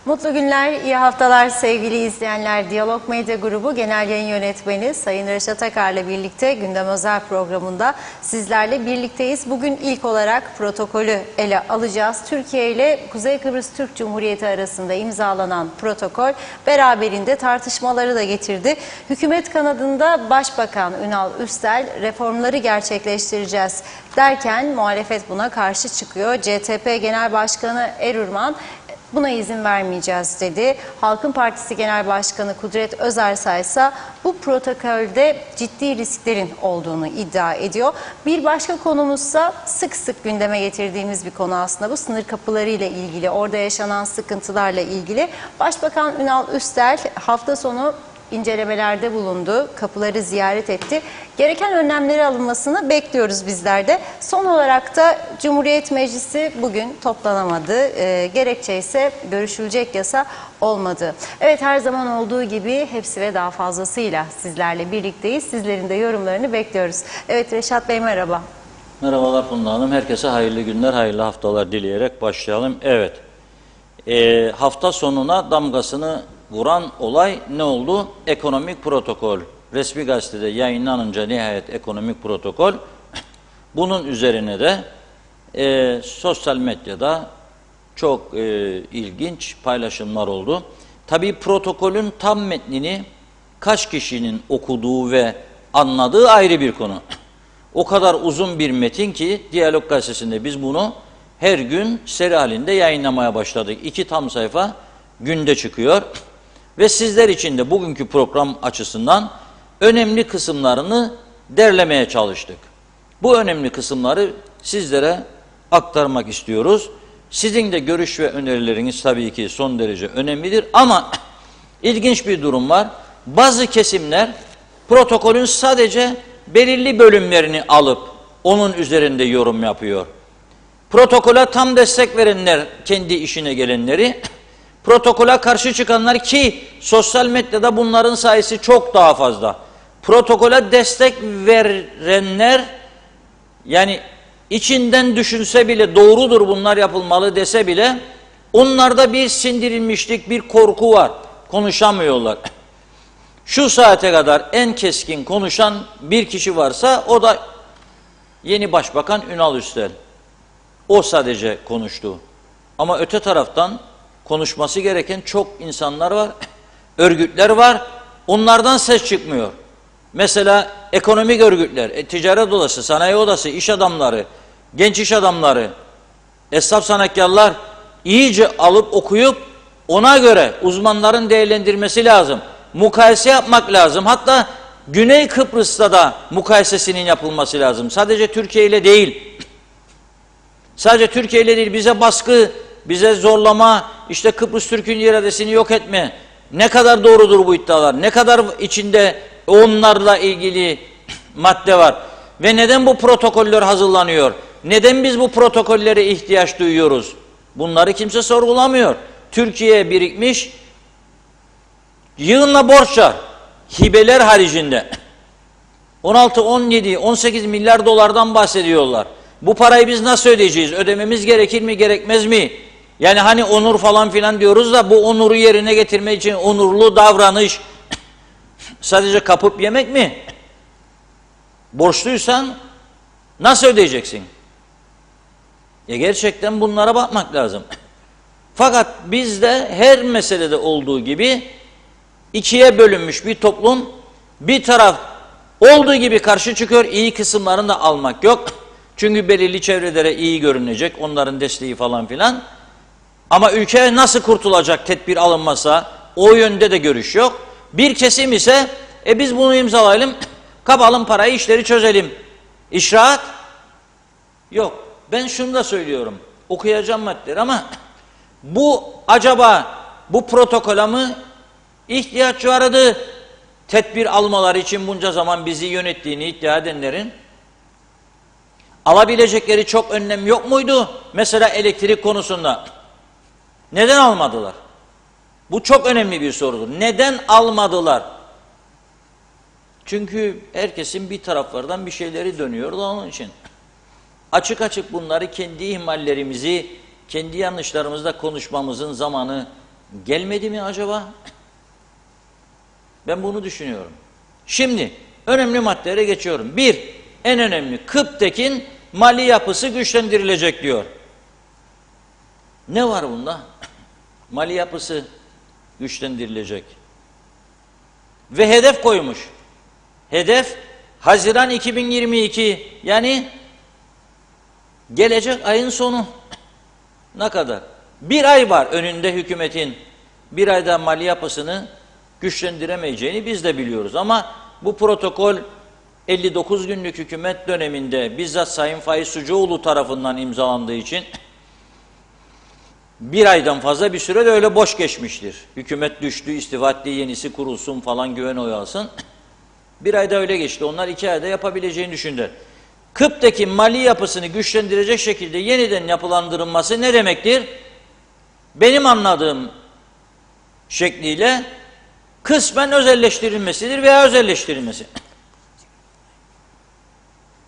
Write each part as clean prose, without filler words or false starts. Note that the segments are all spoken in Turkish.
Mutlu günler, iyi haftalar sevgili izleyenler. Diyalog Medya Grubu Genel Yayın Yönetmeni Sayın Reşat Akar'la birlikte Gündem Özel programında sizlerle birlikteyiz. Bugün ilk olarak protokolü ele alacağız. Türkiye ile Kuzey Kıbrıs Türk Cumhuriyeti arasında imzalanan protokol beraberinde tartışmaları da getirdi. Hükümet kanadında Başbakan Ünal Üstel reformları gerçekleştireceğiz derken muhalefet buna karşı çıkıyor. CTP Genel Başkanı Erürman buna izin vermeyeceğiz dedi. Halkın Partisi Genel Başkanı Kudret Özersay ise bu protokolde ciddi risklerin olduğunu iddia ediyor. Bir başka konumuzsa sık sık gündeme getirdiğimiz bir konu aslında bu. Sınır kapıları ile ilgili, orada yaşanan sıkıntılarla ilgili. Başbakan Ünal Üstel hafta sonu incelemelerde bulundu, kapıları ziyaret etti. Gereken önlemleri alınmasını bekliyoruz bizler de. Son olarak da Cumhuriyet Meclisi bugün toplanamadı. Gerekçe ise görüşülecek yasa olmadı. Evet, her zaman olduğu gibi hepsi ve daha fazlasıyla sizlerle birlikteyiz. Sizlerin de yorumlarını bekliyoruz. Evet Reşat Bey, merhaba. Merhabalar Funda Hanım. Herkese hayırlı günler, hayırlı haftalar dileyerek başlayalım. Evet, hafta sonuna damgasını vuran olay ne oldu? Ekonomik protokol. Resmi gazetede yayınlanınca nihayet ekonomik protokol. Bunun üzerine de sosyal medyada çok ilginç paylaşımlar oldu. Tabii protokolün tam metnini kaç kişinin okuduğu ve anladığı ayrı bir konu. O kadar uzun bir metin ki Diyalog Gazetesi'nde biz bunu her gün seri halinde yayınlamaya başladık. 2 tam sayfa günde çıkıyor. Ve sizler için de bugünkü program açısından önemli kısımlarını derlemeye çalıştık. Bu önemli kısımları sizlere aktarmak istiyoruz. Sizin de görüş ve önerileriniz tabii ki son derece önemlidir ama ilginç bir durum var. Bazı kesimler protokolün sadece belirli bölümlerini alıp onun üzerinde yorum yapıyor. Protokola tam destek verenler kendi işine gelenleri, protokola karşı çıkanlar ki sosyal medyada bunların sayısı çok daha fazla. Protokola destek verenler yani içinden düşünse bile doğrudur bunlar yapılmalı dese bile onlarda bir sindirilmişlik, bir korku var. Konuşamıyorlar. Şu saate kadar en keskin konuşan bir kişi varsa o da yeni Başbakan Ünal Üstel. O sadece konuştu. Ama öte taraftan konuşması gereken çok insanlar var, örgütler var, onlardan ses çıkmıyor. Mesela ekonomik örgütler, ticaret odası, sanayi odası, iş adamları, genç iş adamları, esnaf sanatkarlar iyice alıp okuyup ona göre uzmanların değerlendirmesi lazım. Mukayese yapmak lazım. Hatta Güney Kıbrıs'ta da mukayesesinin yapılması lazım. Sadece Türkiye ile değil. Sadece Türkiye ile değil, bize baskı, bize zorlama, işte Kıbrıs Türk'ün iradesini yok etme. Ne kadar doğrudur bu iddialar? Ne kadar içinde onlarla ilgili madde var? Ve neden bu protokoller hazırlanıyor? Neden biz bu protokollere ihtiyaç duyuyoruz? Bunları kimse sorgulamıyor. Türkiye'ye birikmiş yığınla borçlar, hibeler haricinde 16, 17, 18 milyar dolardan bahsediyorlar. Bu parayı biz nasıl ödeyeceğiz? Ödememiz gerekir mi, gerekmez mi? Yani hani onur falan filan diyoruz da bu onuru yerine getirmek için onurlu davranış sadece kapıp yemek mi? Borçluysan nasıl ödeyeceksin? Gerçekten bunlara bakmak lazım. Fakat bizde her meselede olduğu gibi ikiye bölünmüş bir toplum, bir taraf olduğu gibi karşı çıkıyor, iyi kısımlarını da almak yok. Çünkü belirli çevrelere iyi görünecek, onların desteği falan filan. Ama ülke nasıl kurtulacak tedbir alınmasa o yönde de görüş yok. Bir kesim ise biz bunu imzalayalım, kapalım parayı, işleri çözelim. İşraat yok. Ben şunu da söylüyorum, okuyacağım maddeleri ama bu acaba bu protokola mı ihtiyaç vardı? Tedbir almaları için bunca zaman bizi yönettiğini iddia edenlerin alabilecekleri çok önlem yok muydu? Mesela elektrik konusunda. Neden almadılar? Bu çok önemli bir sorudur. Neden almadılar? Çünkü herkesin bir taraflardan bir şeyleri dönüyor da onun için. Açık açık bunları kendi ihmallerimizi, kendi yanlışlarımızda konuşmamızın zamanı Gelmedi mi acaba? Ben bunu düşünüyorum. Şimdi önemli maddelere geçiyorum. Bir, en önemli, Kıptek'in mali yapısı güçlendirilecek diyor. Ne var bunda? Mali yapısı güçlendirilecek. Ve hedef koymuş. Hedef Haziran 2022, yani gelecek ayın sonu. Ne kadar? Bir ay var önünde hükümetin. Bir ayda mali yapısını güçlendiremeyeceğini biz de biliyoruz. Ama bu protokol 59 günlük hükümet döneminde bizzat Sayın Faiz Sucuoğlu tarafından imzalandığı için bir aydan fazla bir süre de öyle boş geçmiştir. Hükümet düştü, istifa etti, yenisi kurulsun falan, güven oyu alsın. Bir ayda öyle geçti. Onlar 2 ayda yapabileceğini düşündüler. Kıp'taki mali yapısını güçlendirecek şekilde yeniden yapılandırılması ne demektir? Benim anladığım şekliyle kısmen özelleştirilmesidir veya özelleştirilmesi.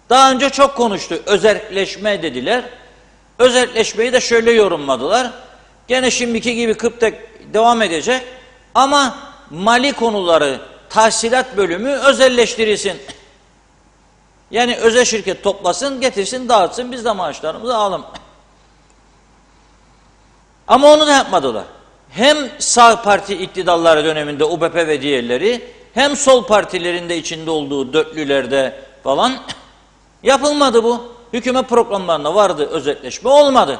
Daha önce çok konuştu. Özelleşme dediler. Özelleşmeyi de şöyle yorumladılar. Gene şimdiki gibi Kıp'tek devam edecek ama mali konuları, tahsilat bölümü özelleştirilsin. Yani özel şirket toplasın, getirsin, dağıtsın, biz de maaşlarımızı alalım. Ama onu da yapmadılar. Hem sağ parti iktidarları döneminde UBP ve diğerleri, hem sol partilerin de içinde olduğu dörtlülerde falan yapılmadı bu. Hükümet programlarında vardı özelleşme, olmadı.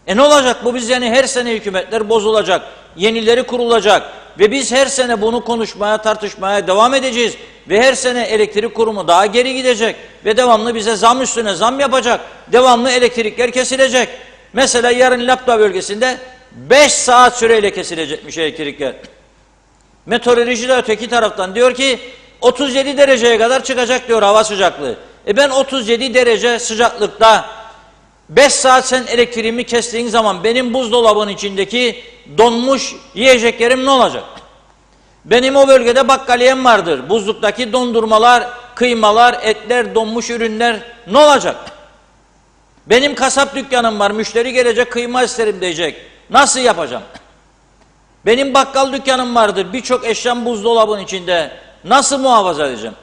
Ne olacak bu? Biz yani her sene hükümetler bozulacak, yenileri kurulacak ve biz her sene bunu konuşmaya, tartışmaya devam edeceğiz ve her sene elektrik kurumu daha geri gidecek ve devamlı bize zam üstüne zam yapacak, devamlı elektrikler kesilecek. Mesela yarın Lapta bölgesinde 5 saat süreyle kesilecekmiş elektrikler. Meteoroloji de öteki taraftan diyor ki 37 dereceye kadar çıkacak diyor hava sıcaklığı. Ben 37 derece sıcaklıkta 5 saat sen elektriğimi kestiğin zaman benim buzdolabının içindeki donmuş yiyeceklerim ne olacak? Benim o bölgede bakkaliyem vardır. Buzluktaki dondurmalar, kıymalar, etler, donmuş ürünler ne olacak? Benim kasap dükkanım var. Müşteri gelecek, kıyma isterim diyecek. Nasıl yapacağım? Benim bakkal dükkanım vardır. Birçok eşyam buzdolabının içinde. Nasıl muhafaza edeceğim?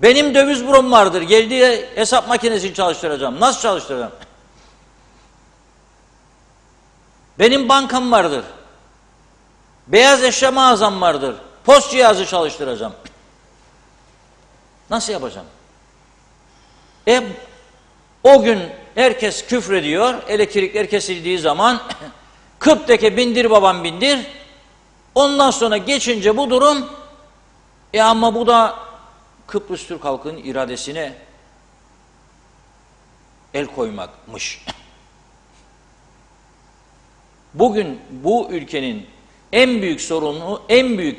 Benim döviz bürom vardır. Geldiği hesap makinesini çalıştıracağım. Nasıl çalıştıracağım? Benim bankam vardır. Beyaz eşya mağazam vardır. Post cihazı çalıştıracağım. Nasıl yapacağım? O gün herkes küfrediyor. Elektrikler kesildiği zaman Kıptek'e bindir babam bindir. Ondan sonra geçince bu durum ama bu da Kıbrıs Türk halkının iradesine el koymakmış. Bugün bu ülkenin en büyük sorunu,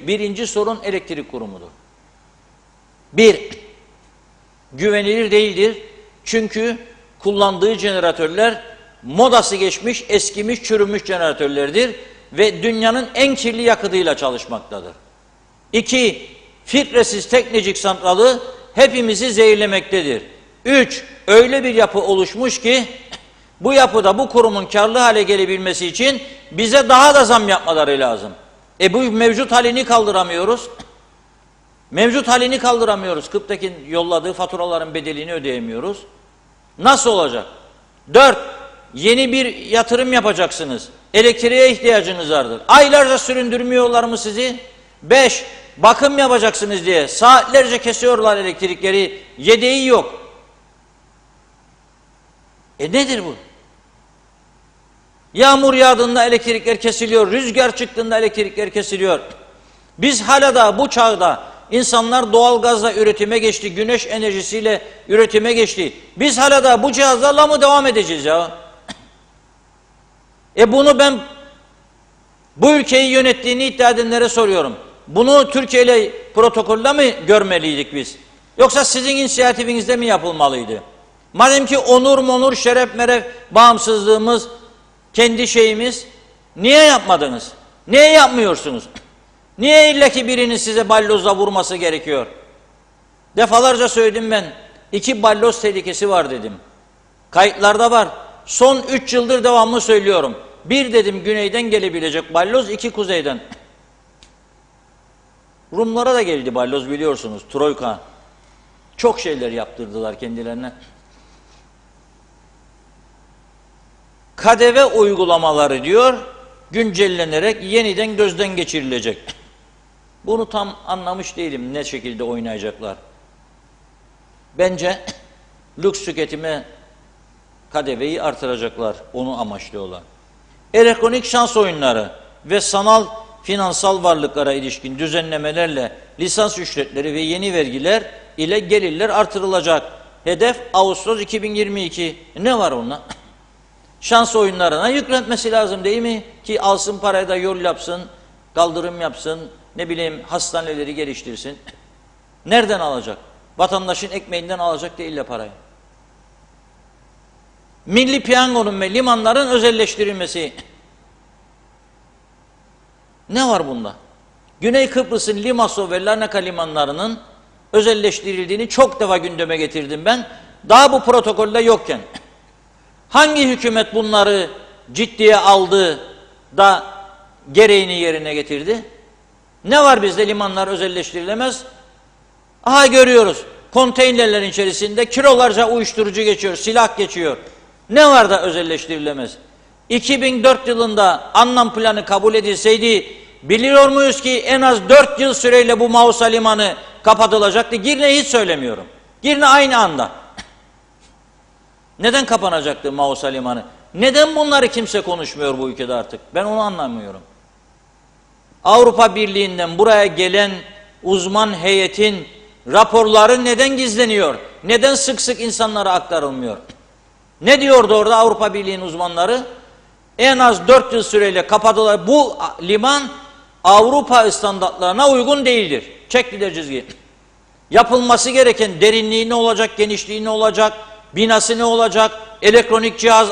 birinci sorun elektrik kurumudur. Bir, güvenilir değildir. Çünkü kullandığı jeneratörler modası geçmiş, eskimiş, çürümüş jeneratörlerdir ve dünyanın en kirli yakıtıyla çalışmaktadır. İki, filtresiz teknecik santralı hepimizi zehirlemektedir. Üç, öyle bir yapı oluşmuş ki bu yapıda bu kurumun karlı hale gelebilmesi için bize daha da zam yapmaları lazım. Bu mevcut halini kaldıramıyoruz. Mevcut halini kaldıramıyoruz. Kıptek'in yolladığı faturaların bedelini ödeyemiyoruz. Nasıl olacak? 4. Yeni bir yatırım yapacaksınız. Elektriğe ihtiyacınız vardır. Aylarca süründürmüyorlar mı sizi? 5. Bakım yapacaksınız diye saatlerce kesiyorlar elektrikleri. Yedeği yok. Nedir bu? Yağmur yağdığında elektrikler kesiliyor. Rüzgar çıktığında elektrikler kesiliyor. Biz hala da bu çağda insanlar doğalgazla üretime geçti, güneş enerjisiyle üretime geçti. Biz hala da bu cihazlarla mı devam edeceğiz ya? Bunu ben bu ülkeyi yönettiğini iddia edenlere soruyorum. Bunu Türkiye ile protokolle mi görmeliydik biz? Yoksa sizin inisiyatifinizde mi yapılmalıydı? Madem ki onur, şeref, meref, bağımsızlığımız, kendi şeyimiz, niye yapmadınız? Niye yapmıyorsunuz? Niye illa ki birinin size ballozla vurması gerekiyor? Defalarca söyledim ben. 2 balloz tehlikesi var dedim. Kayıtlarda var. Son 3 yıldır devamlı söylüyorum. Bir dedim güneyden gelebilecek balyoz, iki kuzeyden. Rumlara da geldi balyoz biliyorsunuz, Troika. Çok şeyler yaptırdılar kendilerine. KDV uygulamaları diyor, güncellenerek yeniden gözden geçirilecek. Bunu tam anlamış değilim ne şekilde oynayacaklar. Bence lüks tüketime KDV'yi artıracaklar, onu amaçlıyorlar. Elektronik şans oyunları ve sanal finansal varlıklara ilişkin düzenlemelerle lisans ücretleri ve yeni vergiler ile gelirler artırılacak. Hedef Ağustos 2022. Ne var onunla? Şans oyunlarına yükletmesi lazım değil mi? Ki alsın parayı da yol yapsın, kaldırım yapsın, ne bileyim hastaneleri geliştirsin. Nereden alacak? Vatandaşın ekmeğinden alacak değil ya parayı. Milli piyangonun ve limanların özelleştirilmesi. Ne var bunda? Güney Kıbrıs'ın Limassol ve Larnaca limanlarının özelleştirildiğini çok defa gündeme getirdim ben. Daha bu protokolde yokken. Hangi hükümet bunları ciddiye aldı da gereğini yerine getirdi? Ne var bizde limanlar özelleştirilemez? Aha görüyoruz. Konteynerlerin içerisinde kilolarca uyuşturucu geçiyor, silah geçiyor. Ne var da özelleştirilemez? 2004 yılında Anlam planı kabul edilseydi biliyor muyuz ki en az 4 yıl süreyle bu Mausa limanı kapatılacaktı? Girne hiç söylemiyorum. Girne aynı anda. Neden kapanacaktı Mausa limanı? Neden bunları kimse konuşmuyor bu ülkede artık? Ben onu anlamıyorum. Avrupa Birliği'nden buraya gelen uzman heyetin raporları neden gizleniyor? Neden sık sık insanlara aktarılmıyor? Ne diyordu orada Avrupa Birliği'nin uzmanları? En az 4 yıl süreyle kapatılır. Bu liman Avrupa standartlarına uygun değildir. Çektiler çizgi. Yapılması gereken derinliği ne olacak, genişliği ne olacak, binası ne olacak, elektronik cihaz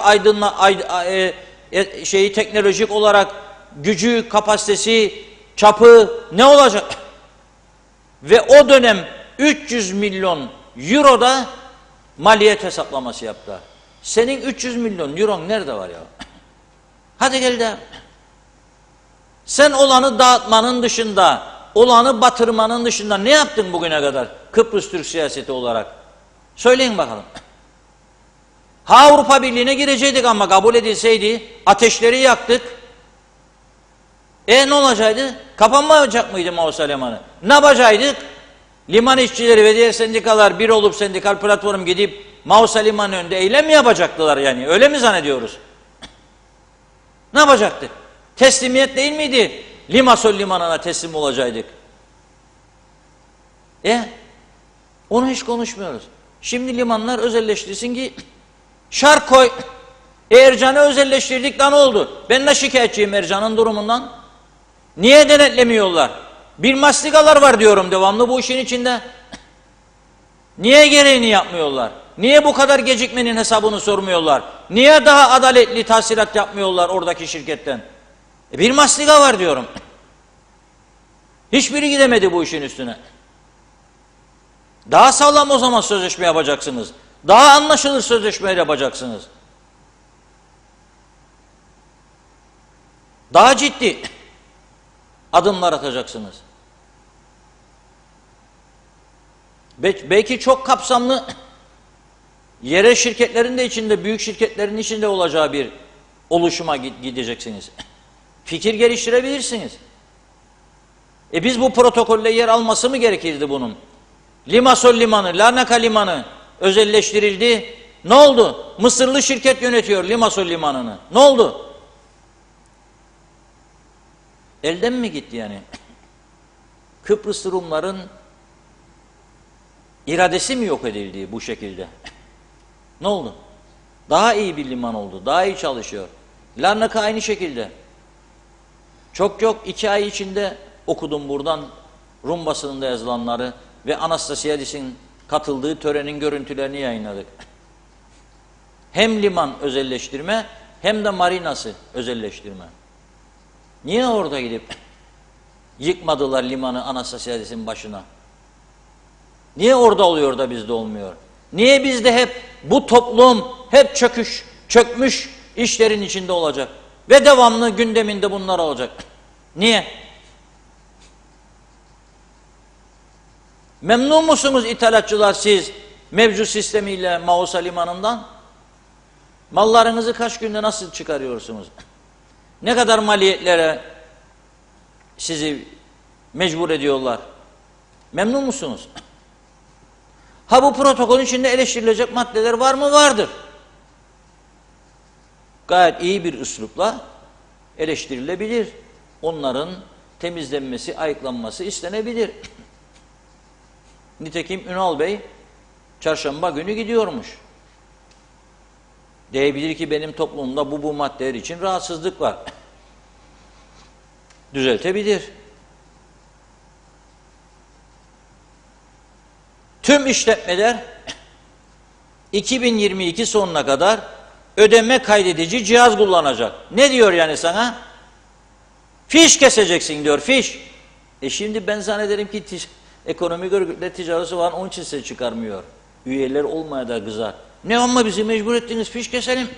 teknolojik olarak gücü, kapasitesi, çapı ne olacak? Ve o dönem 300 milyon euroda maliyet hesaplaması yaptı. Senin 300 milyon euron nerede var ya? Hadi gel de. Sen olanı dağıtmanın dışında, olanı batırmanın dışında ne yaptın bugüne kadar Kıbrıs Türk siyaseti olarak? Söyleyin bakalım. Avrupa Birliği'ne girecektik ama kabul edilseydi ateşleri yaktık. Ne olacaktı? Kapanmayacak mıydı Mausa limanı? Ne yapacaktık? Liman işçileri ve diğer sendikalar bir olup sendikal platform gidip Mausa limanı önünde eylem mi yapacaktılar yani? Öyle mi zannediyoruz? Ne yapacaktık? Teslimiyet değil miydi? Limassol limanına teslim olacaktık. Onu hiç konuşmuyoruz. Şimdi limanlar özelleştirsin ki şart koy. Ercan'ı özelleştirdik lan oldu. Ben de şikayetçiyim Ercan'ın durumundan. Niye denetlemiyorlar? Bir mastikalar var diyorum devamlı bu işin içinde. Niye gereğini yapmıyorlar? Niye bu kadar gecikmenin hesabını sormuyorlar? Niye daha adaletli tahsilat yapmıyorlar oradaki şirketten? Bir mastika var diyorum. Hiçbiri gidemedi bu işin üstüne. Daha sağlam o zaman sözleşme yapacaksınız. Daha anlaşılır sözleşme yapacaksınız. Daha ciddi adımlar atacaksınız. Belki çok kapsamlı yerel şirketlerin de içinde, büyük şirketlerin içinde olacağı bir oluşuma gideceksiniz. Fikir geliştirebilirsiniz. Biz bu protokolle yer alması mı gerekirdi bunun? Limassol limanı, Larnaca limanı özelleştirildi. Ne oldu? Mısırlı şirket yönetiyor Limassol limanını. Ne oldu? Elden mi gitti yani? Kıbrıs Rumların iradesi mi yok edildi bu şekilde? Ne oldu? Daha iyi bir liman oldu. Daha iyi çalışıyor. Larnaca aynı şekilde. Çok yok 2 ay içinde okudum buradan Rum basınında yazılanları ve Anastasiadis'in katıldığı törenin görüntülerini yayınladık. Hem liman özelleştirme hem de marinası özelleştirme. Niye orada gidip yıkmadılar limanı Anastasiadis'in başına? Niye orada oluyor da bizde olmuyor? Niye bizde hep bu toplum hep çökmüş işlerin içinde olacak? Ve devamlı gündeminde bunlar olacak. Niye? Memnun musunuz ithalatçılar siz mevcut sistemiyle Mausa Limanı'ndan? Mallarınızı kaç günde nasıl çıkarıyorsunuz? Ne kadar maliyetlere sizi mecbur ediyorlar? Memnun musunuz? Ha, bu protokolün içinde eleştirilecek maddeler var mı? Vardır. Gayet iyi bir üslupla eleştirilebilir. Onların temizlenmesi, ayıklanması istenebilir. Nitekim Ünal Bey çarşamba günü gidiyormuş. Diyebilir ki benim toplumumda bu maddeler için rahatsızlık var. Düzeltebilir. Tüm işletmeler 2022 sonuna kadar ödeme kaydedici cihaz kullanacak. Ne diyor yani sana? Fiş keseceksin diyor, fiş. Şimdi ben zannederim ki ekonomik örgütle ticareti var, onun için size çıkarmıyor. Üyeler olmaya da kızar. Ne ama bizi mecbur ettiniz, fiş keselim.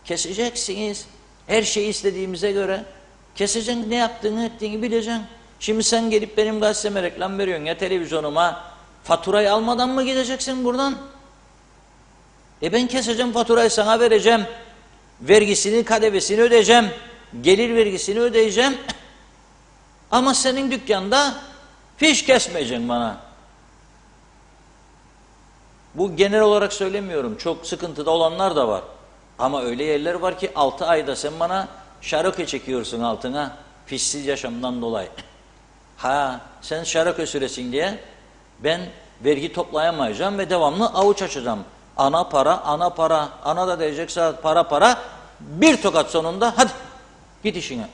Keseceksiniz. Her şeyi istediğimize göre. Keseceksin, ne yaptığını ettiğini bileceksin. Şimdi sen gelip benim gazeteme reklam veriyorsun ya televizyonuma. Faturayı almadan mı gideceksin buradan? Ben keseceğim faturayı, sana vereceğim. Vergisini, KDV'sini ödeyeceğim. Gelir vergisini ödeyeceğim. Ama senin dükkanda fiş kesmeyeceksin bana. Bu genel olarak söylemiyorum. Çok sıkıntıda olanlar da var. Ama öyle yerler var ki 6 ayda sen bana şarokö çekiyorsun altına. Fişsiz yaşamdan dolayı. Ha, sen şarokö süresin diye ben vergi toplayamayacağım ve devamlı avuç açacağım. Ana para, ana para, ana da diyecekse para para, bir tokat sonunda hadi git işine.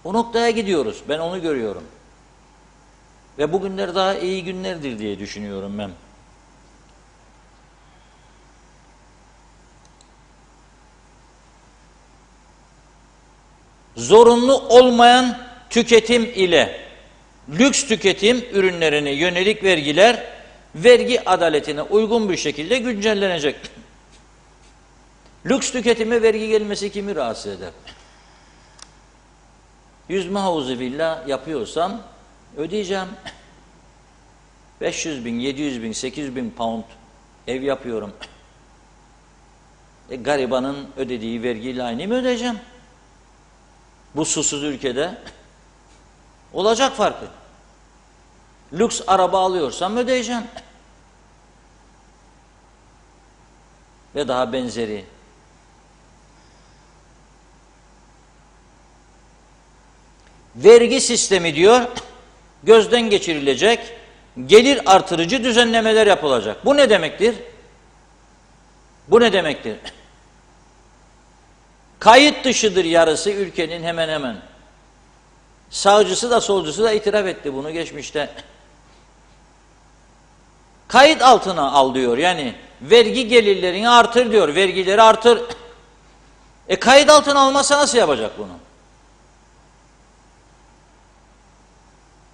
O noktaya gidiyoruz. Ben onu görüyorum. Ve bugünler daha iyi günlerdir diye düşünüyorum ben. Zorunlu olmayan tüketim ile lüks tüketim ürünlerine yönelik vergiler vergi adaletine uygun bir şekilde güncellenecek. Lüks tüketime vergi gelmesi kimi rahatsız eder? Yüzme havuzu villa yapıyorsam ödeyeceğim. 500 bin, 700 bin, 800 bin pound ev yapıyorum. Garibanın ödediği vergiyle aynı mı ödeyeceğim? Bu susuz ülkede olacak farkı. Lüks araba alıyorsam ödeyeceğim. Ve daha benzeri. Vergi sistemi diyor, gözden geçirilecek, gelir artırıcı düzenlemeler yapılacak. Bu ne demektir? Bu ne demektir? Kayıt dışıdır yarısı ülkenin hemen hemen. Sağcısı da solcusu da itiraf etti bunu geçmişte. Kayıt altına al diyor, yani vergi gelirlerini artır diyor, vergileri artır. Kayıt altına almazsa nasıl yapacak bunu?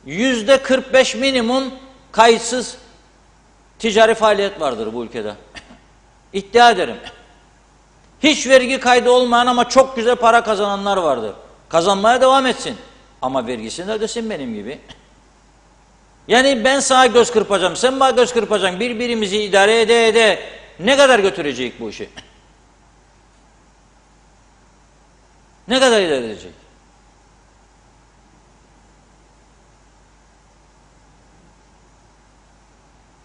%45 minimum kayıtsız ticari faaliyet vardır bu ülkede. İddia ederim. Hiç vergi kaydı olmayan ama çok güzel para kazananlar vardır. Kazanmaya devam etsin. Ama vergisini ödesin benim gibi. Yani ben sana göz kırpacağım, sen bana göz kırpacaksın. Birbirimizi idare ede ne kadar götürecek bu işi? Ne kadar idare edecek?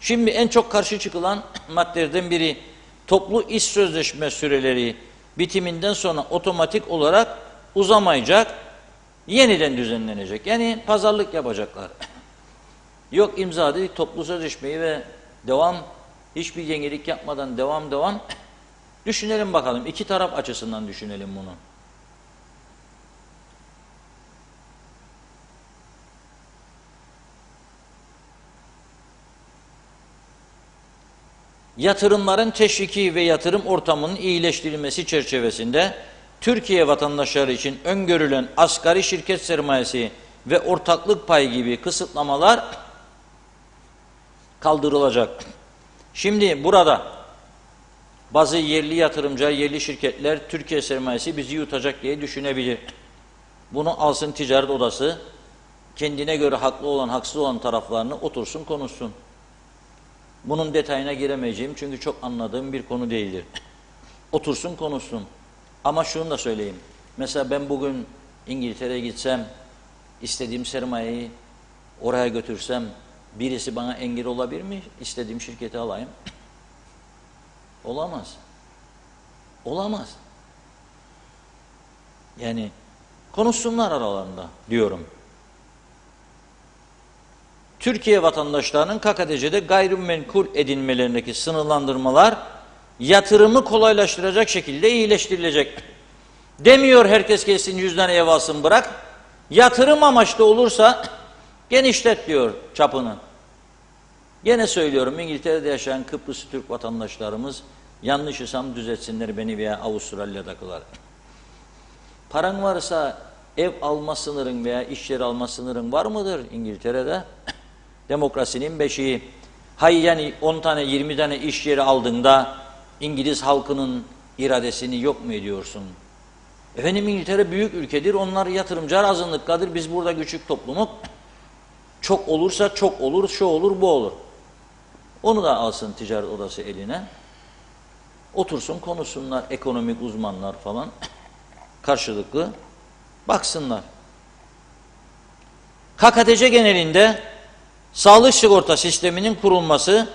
Şimdi en çok karşı çıkılan maddelerden biri toplu iş sözleşme süreleri bitiminden sonra otomatik olarak uzamayacak, yeniden düzenlenecek. Yani pazarlık yapacaklar. Yok imza dedik, toplu sözleşmeyi ve devam, hiçbir yenilik yapmadan devam. Düşünelim bakalım, iki taraf açısından düşünelim bunu. Yatırımların teşviki ve yatırım ortamının iyileştirilmesi çerçevesinde Türkiye vatandaşları için öngörülen asgari şirket sermayesi ve ortaklık payı gibi kısıtlamalar kaldırılacak. Şimdi burada bazı yerli yatırımcılar, yerli şirketler Türkiye sermayesi bizi yutacak diye düşünebilir. Bunu alsın ticaret odası, kendine göre haklı olan, haksız olan taraflarını otursun, konuşsun. Bunun detayına giremeyeceğim çünkü çok anladığım bir konu değildir. Otursun, konuşsun. Ama şunu da söyleyeyim. Mesela ben bugün İngiltere'ye gitsem, istediğim sermayeyi oraya götürsem, birisi bana engel olabilir mi? İstediğim şirketi alayım. Olamaz. Olamaz. Yani konuşsunlar aralarında diyorum. Türkiye vatandaşlarının KKTC'de gayrimenkul edinmelerindeki sınırlandırmalar yatırımı kolaylaştıracak şekilde iyileştirilecek. Demiyor herkes kesin cüzdan ev alsın bırak. Yatırım amaçlı olursa genişlet diyor çapını. Gene söylüyorum, İngiltere'de yaşayan Kıbrıs Türk vatandaşlarımız, yanlışysam düzeltsinler beni veya Avustralya'dakiler. Paran varsa ev alma sınırın veya iş yeri alma sınırın var mıdır İngiltere'de? Demokrasinin beşiği. Hay yani 10 tane 20 tane iş yeri aldığında İngiliz halkının iradesini yok mu ediyorsun? Efendim İngiltere büyük ülkedir. Onlar yatırımcılar azınlıktadır. Biz burada küçük toplumuk. Çok olursa çok olur, şu olur, bu olur. Onu da alsın ticaret odası eline. Otursun, konuşsunlar ekonomik uzmanlar falan. Karşılıklı baksınlar. KKTC genelinde sağlık sigorta sisteminin kurulması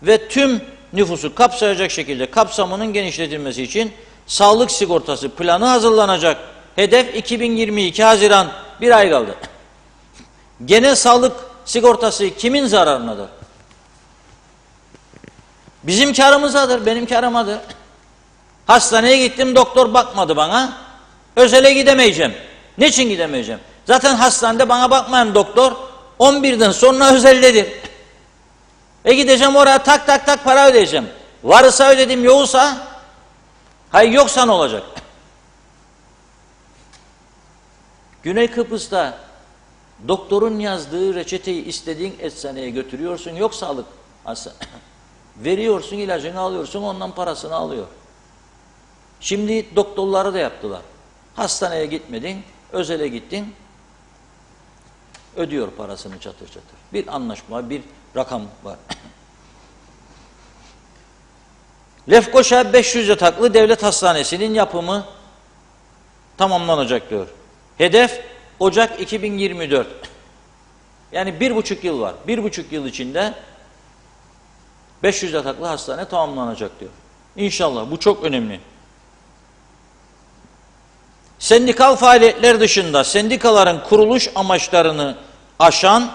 ve tüm nüfusu kapsayacak şekilde kapsamının genişletilmesi için sağlık sigortası planı hazırlanacak. Hedef 2022 Haziran, bir ay kaldı. Genel sağlık sigortası kimin zararınadır? Bizim karımızadır, benim karımadır. Hastaneye gittim, doktor bakmadı bana. Özele gidemeyeceğim. Niçin gidemeyeceğim? Zaten hastanede bana bakmayan doktor 11'den sonra özeldedir. Gideceğim oraya tak tak tak para ödeyeceğim. Varsa ödedim, yoksa hayır, yoksa ne olacak? Güney Kıbrıs'ta doktorun yazdığı reçeteyi istediğin eczaneye götürüyorsun, yok sağlık. Veriyorsun, ilacını alıyorsun, ondan parasını alıyor. Şimdi doktorları da yaptılar. Hastaneye gitmedin, özele gittin, ödüyor parasını çatır çatır. Bir anlaşma, bir rakam var. Lefkoşa 500 yataklı devlet hastanesinin yapımı tamamlanacak diyor. Hedef Ocak 2024. Yani 1,5 yıl var. 1,5 yıl içinde 500 yataklı hastane tamamlanacak diyor. İnşallah, bu çok önemli. Sendikal faaliyetler dışında sendikaların kuruluş amaçlarını aşan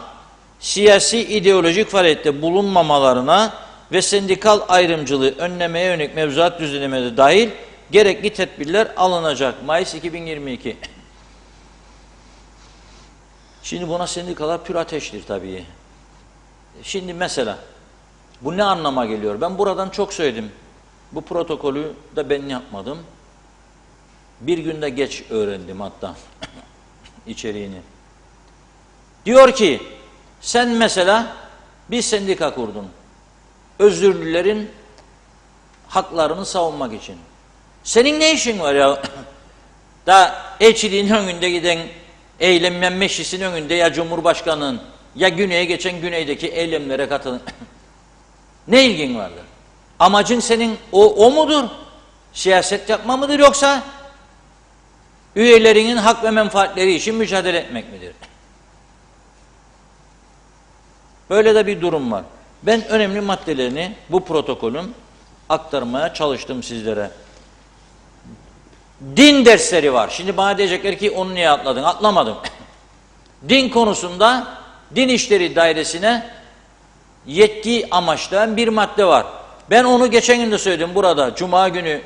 siyasi ideolojik faaliyette bulunmamalarına ve sendikal ayrımcılığı önlemeye yönelik mevzuat düzenlemeleri dahil gerekli tedbirler alınacak. Mayıs 2022. Şimdi buna sendikalar pür ateştir tabii. Şimdi mesela bu ne anlama geliyor? Ben buradan çok söyledim. Bu protokolü de ben yapmadım. Bir günde geç öğrendim hatta içeriğini. Diyor ki sen mesela bir sendika kurdun. Özürlülerin haklarını savunmak için. Senin ne işin var ya? Da elçiliğin önünde giden eylem meclisin önünde ya Cumhurbaşkanı'nın ya güneye geçen güneydeki eylemlere katılın. Ne ilgin vardır? Amacın senin o mudur? Siyaset yapma mıdır, yoksa üyelerinin hak ve menfaatleri için mücadele etmek midir? Böyle de bir durum var. Ben önemli maddelerini bu protokolün aktarmaya çalıştım sizlere. Din dersleri var. Şimdi bana diyecekler ki onu niye atladın? Atlamadım. Din konusunda Din İşleri Dairesi'ne yetki amaçlayan bir madde var. Ben onu geçen gün de söyledim burada. Cuma günü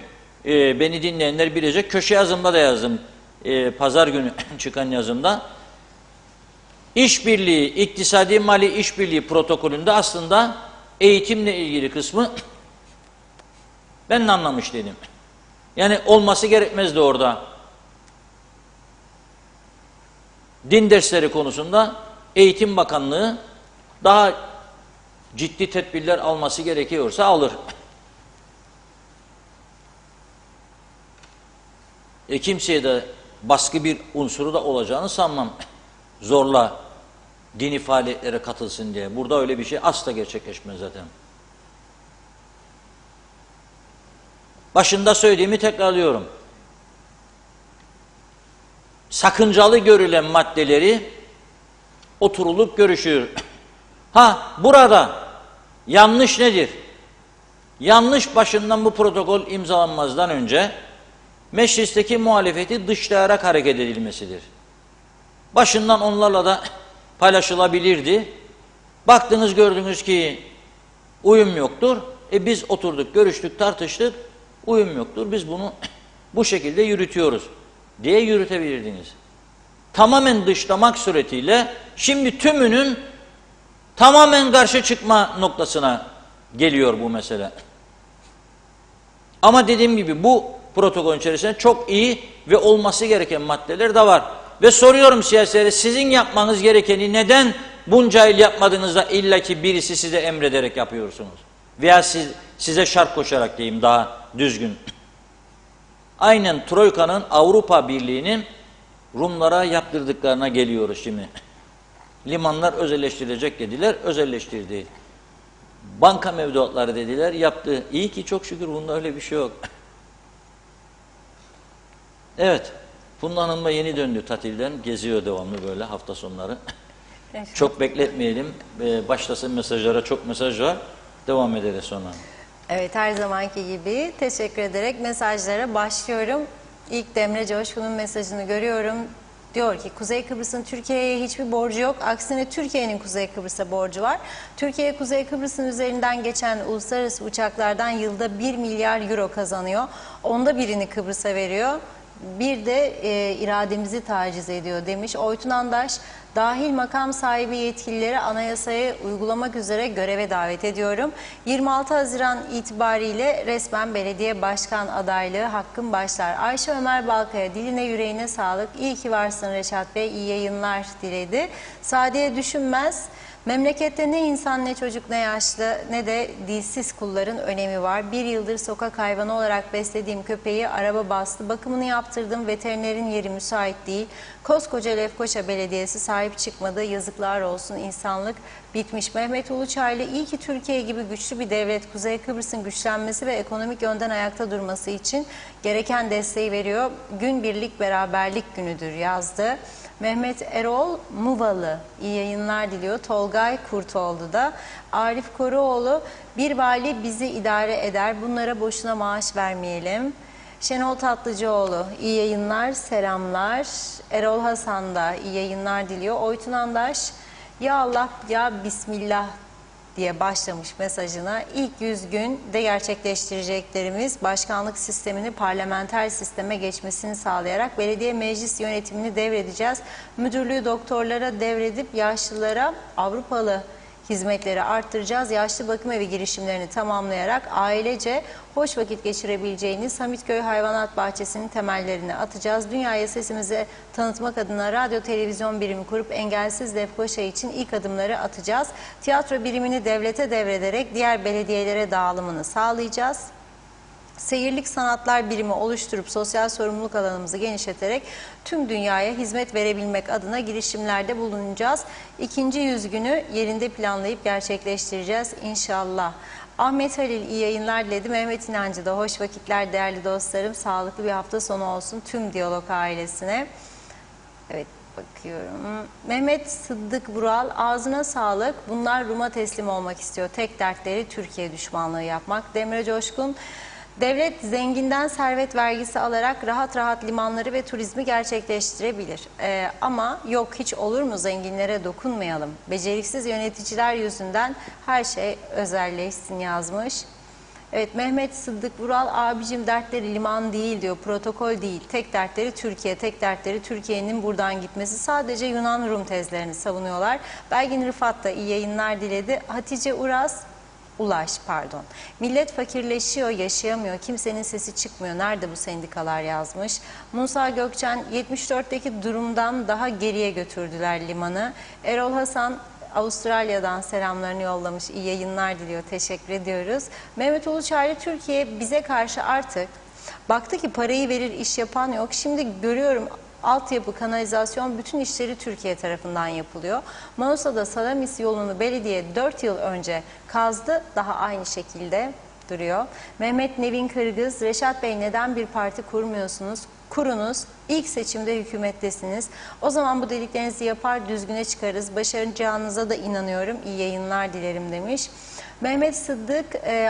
beni dinleyenler bilecek. Köşe yazımda da yazdım. Pazar günü çıkan yazımda. İşbirliği, iktisadi mali işbirliği protokolünde aslında eğitimle ilgili kısmı ben de anlamış dedim. Yani olması gerekmezdi orada. Din dersleri konusunda Eğitim Bakanlığı daha ciddi tedbirler alması gerekiyorsa alır. Kimseye de baskı bir unsuru da olacağını sanmam. Zorla dini faaliyetlere katılsın diye. Burada öyle bir şey asla gerçekleşmez zaten. Başında söylediğimi tekrarlıyorum. Sakıncalı görülen maddeleri oturulup görüşür. Burada yanlış nedir? Yanlış başından bu protokol imzalanmazdan önce meclisteki muhalefeti dışlayarak hareket edilmesidir. Başından onlarla da paylaşılabilirdi. Baktınız gördünüz ki uyum yoktur. Biz oturduk, görüştük, tartıştık. Uyum yoktur. Biz bunu bu şekilde yürütüyoruz diye yürütebilirdiniz. Tamamen dışlamak suretiyle şimdi tümünün tamamen karşı çıkma noktasına geliyor bu mesele. Ama dediğim gibi bu protokolün içerisinde çok iyi ve olması gereken maddeler de var. Ve soruyorum siyasilere, sizin yapmanız gerekeni neden bunca yıl yapmadığınızda illaki birisi size emrederek yapıyorsunuz? Veya size şart koşarak diyeyim daha düzgün. Aynen Troika'nın, Avrupa Birliği'nin Rumlara yaptırdıklarına geliyoruz şimdi. Limanlar özelleştirilecek dediler, özelleştirdi. Banka mevduatları dediler, yaptı. İyi ki çok şükür bunda öyle bir şey yok. Evet, Funda Hanım da yeni döndü tatilden, geziyor devamlı böyle hafta sonları. Çok bekletmeyelim, başlasın mesajlara, çok mesaj var, devam ederiz sonra. Evet, her zamanki gibi teşekkür ederek mesajlara başlıyorum. İlk Demre Coşkun'un mesajını görüyorum. Diyor ki Kuzey Kıbrıs'ın Türkiye'ye hiçbir borcu yok. Aksine Türkiye'nin Kuzey Kıbrıs'a borcu var. Türkiye Kuzey Kıbrıs'ın üzerinden geçen uluslararası uçaklardan yılda 1 milyar euro kazanıyor. Onda birini Kıbrıs'a veriyor. Bir de irademizi taciz ediyor demiş. Oytun Andaş, dahil makam sahibi yetkilileri anayasayı uygulamak üzere göreve davet ediyorum. 26 Haziran itibariyle resmen belediye başkan adaylığı hakkım başlar. Ayşe Ömer Balkaya, diline yüreğine sağlık. İyi ki varsın Reşat Bey, iyi yayınlar diledi. Sadiye Düşünmez, memlekette ne insan, ne çocuk, ne yaşlı, ne de dilsiz kulların önemi var. Bir yıldır sokak hayvanı olarak beslediğim köpeği araba bastı. Bakımını yaptırdım. Veterinerin yeri müsait değil. Koskoca Lefkoşa Belediyesi sahip çıkmadı. Yazıklar olsun, insanlık bitmiş. Mehmet Uluçaylı, iyi ki Türkiye gibi güçlü bir devlet Kuzey Kıbrıs'ın güçlenmesi ve ekonomik yönden ayakta durması için gereken desteği veriyor. Gün birlik beraberlik günüdür yazdı. Mehmet Erol Muvalı iyi yayınlar diliyor. Tolgay Kurtoğlu da. Arif Koruoğlu, bir vali bizi idare eder. Bunlara boşuna maaş vermeyelim. Şenol Tatlıcıoğlu iyi yayınlar, selamlar. Erol Hasan da iyi yayınlar diliyor. Oytun Andaş, ya Allah ya Bismillah diye başlamış mesajına. İlk 100 günde gerçekleştireceklerimiz başkanlık sistemini parlamenter sisteme geçmesini sağlayarak belediye meclis yönetimini devredeceğiz. Müdürlüğü doktorlara devredip yaşlılara Avrupalı hizmetleri arttıracağız. Yaşlı bakım evi girişimlerini tamamlayarak ailece hoş vakit geçirebileceğiniz Hamitköy Hayvanat Bahçesi'nin temellerini atacağız. Dünyaya sesimizi tanıtmak adına radyo televizyon birimi kurup engelsiz Lefkoşa için ilk adımları atacağız. Tiyatro birimini devlete devrederek diğer belediyelere dağılımını sağlayacağız. Seyirlik sanatlar birimi oluşturup sosyal sorumluluk alanımızı genişleterek tüm dünyaya hizmet verebilmek adına girişimlerde bulunacağız. İkinci 100 günü yerinde planlayıp gerçekleştireceğiz inşallah. Ahmet Halil iyi yayınlar diledi. Mehmet İnancı da hoş vakitler değerli dostlarım. Sağlıklı bir hafta sonu olsun tüm Diyalog ailesine. Evet, bakıyorum. Mehmet Sıddık Vural, ağzına sağlık. Bunlar Rum'a teslim olmak istiyor. Tek dertleri Türkiye düşmanlığı yapmak. Demre Coşkun, devlet zenginden servet vergisi alarak rahat rahat limanları ve turizmi gerçekleştirebilir. Ama yok, hiç olur mu, zenginlere dokunmayalım. Beceriksiz yöneticiler yüzünden her şey özelleşsin yazmış. Evet, Mehmet Sıddık Vural, abicim dertleri liman değil diyor, protokol değil. Tek dertleri Türkiye, tek dertleri Türkiye'nin buradan gitmesi. Sadece Yunan Rum tezlerini savunuyorlar. Belgin Rıfat da iyi yayınlar diledi. Hatice Ulaş, millet fakirleşiyor, yaşayamıyor, kimsenin sesi çıkmıyor. Nerede bu sendikalar yazmış. Musa Gökçen, 74'teki durumdan daha geriye götürdüler limanı. Erol Hasan, Avustralya'dan selamlarını yollamış. İyi yayınlar diliyor. Teşekkür ediyoruz. Mehmet Uluçaylı, Türkiye bize karşı artık Baktı ki parayı verir iş yapan yok. Şimdi görüyorum altyapı, kanalizasyon bütün işleri Türkiye tarafından yapılıyor. Manisa'da Salamis yolunu belediye 4 yıl önce kazdı. Daha aynı şekilde duruyor. Mehmet Nevin Kırgız, Reşat Bey neden bir parti kurmuyorsunuz? Kurunuz. İlk seçimde hükümettesiniz. O zaman bu dediklerinizi yapar düzgüne çıkarız. Başaracağınıza da inanıyorum. İyi yayınlar dilerim demiş. Mehmet Sıddık,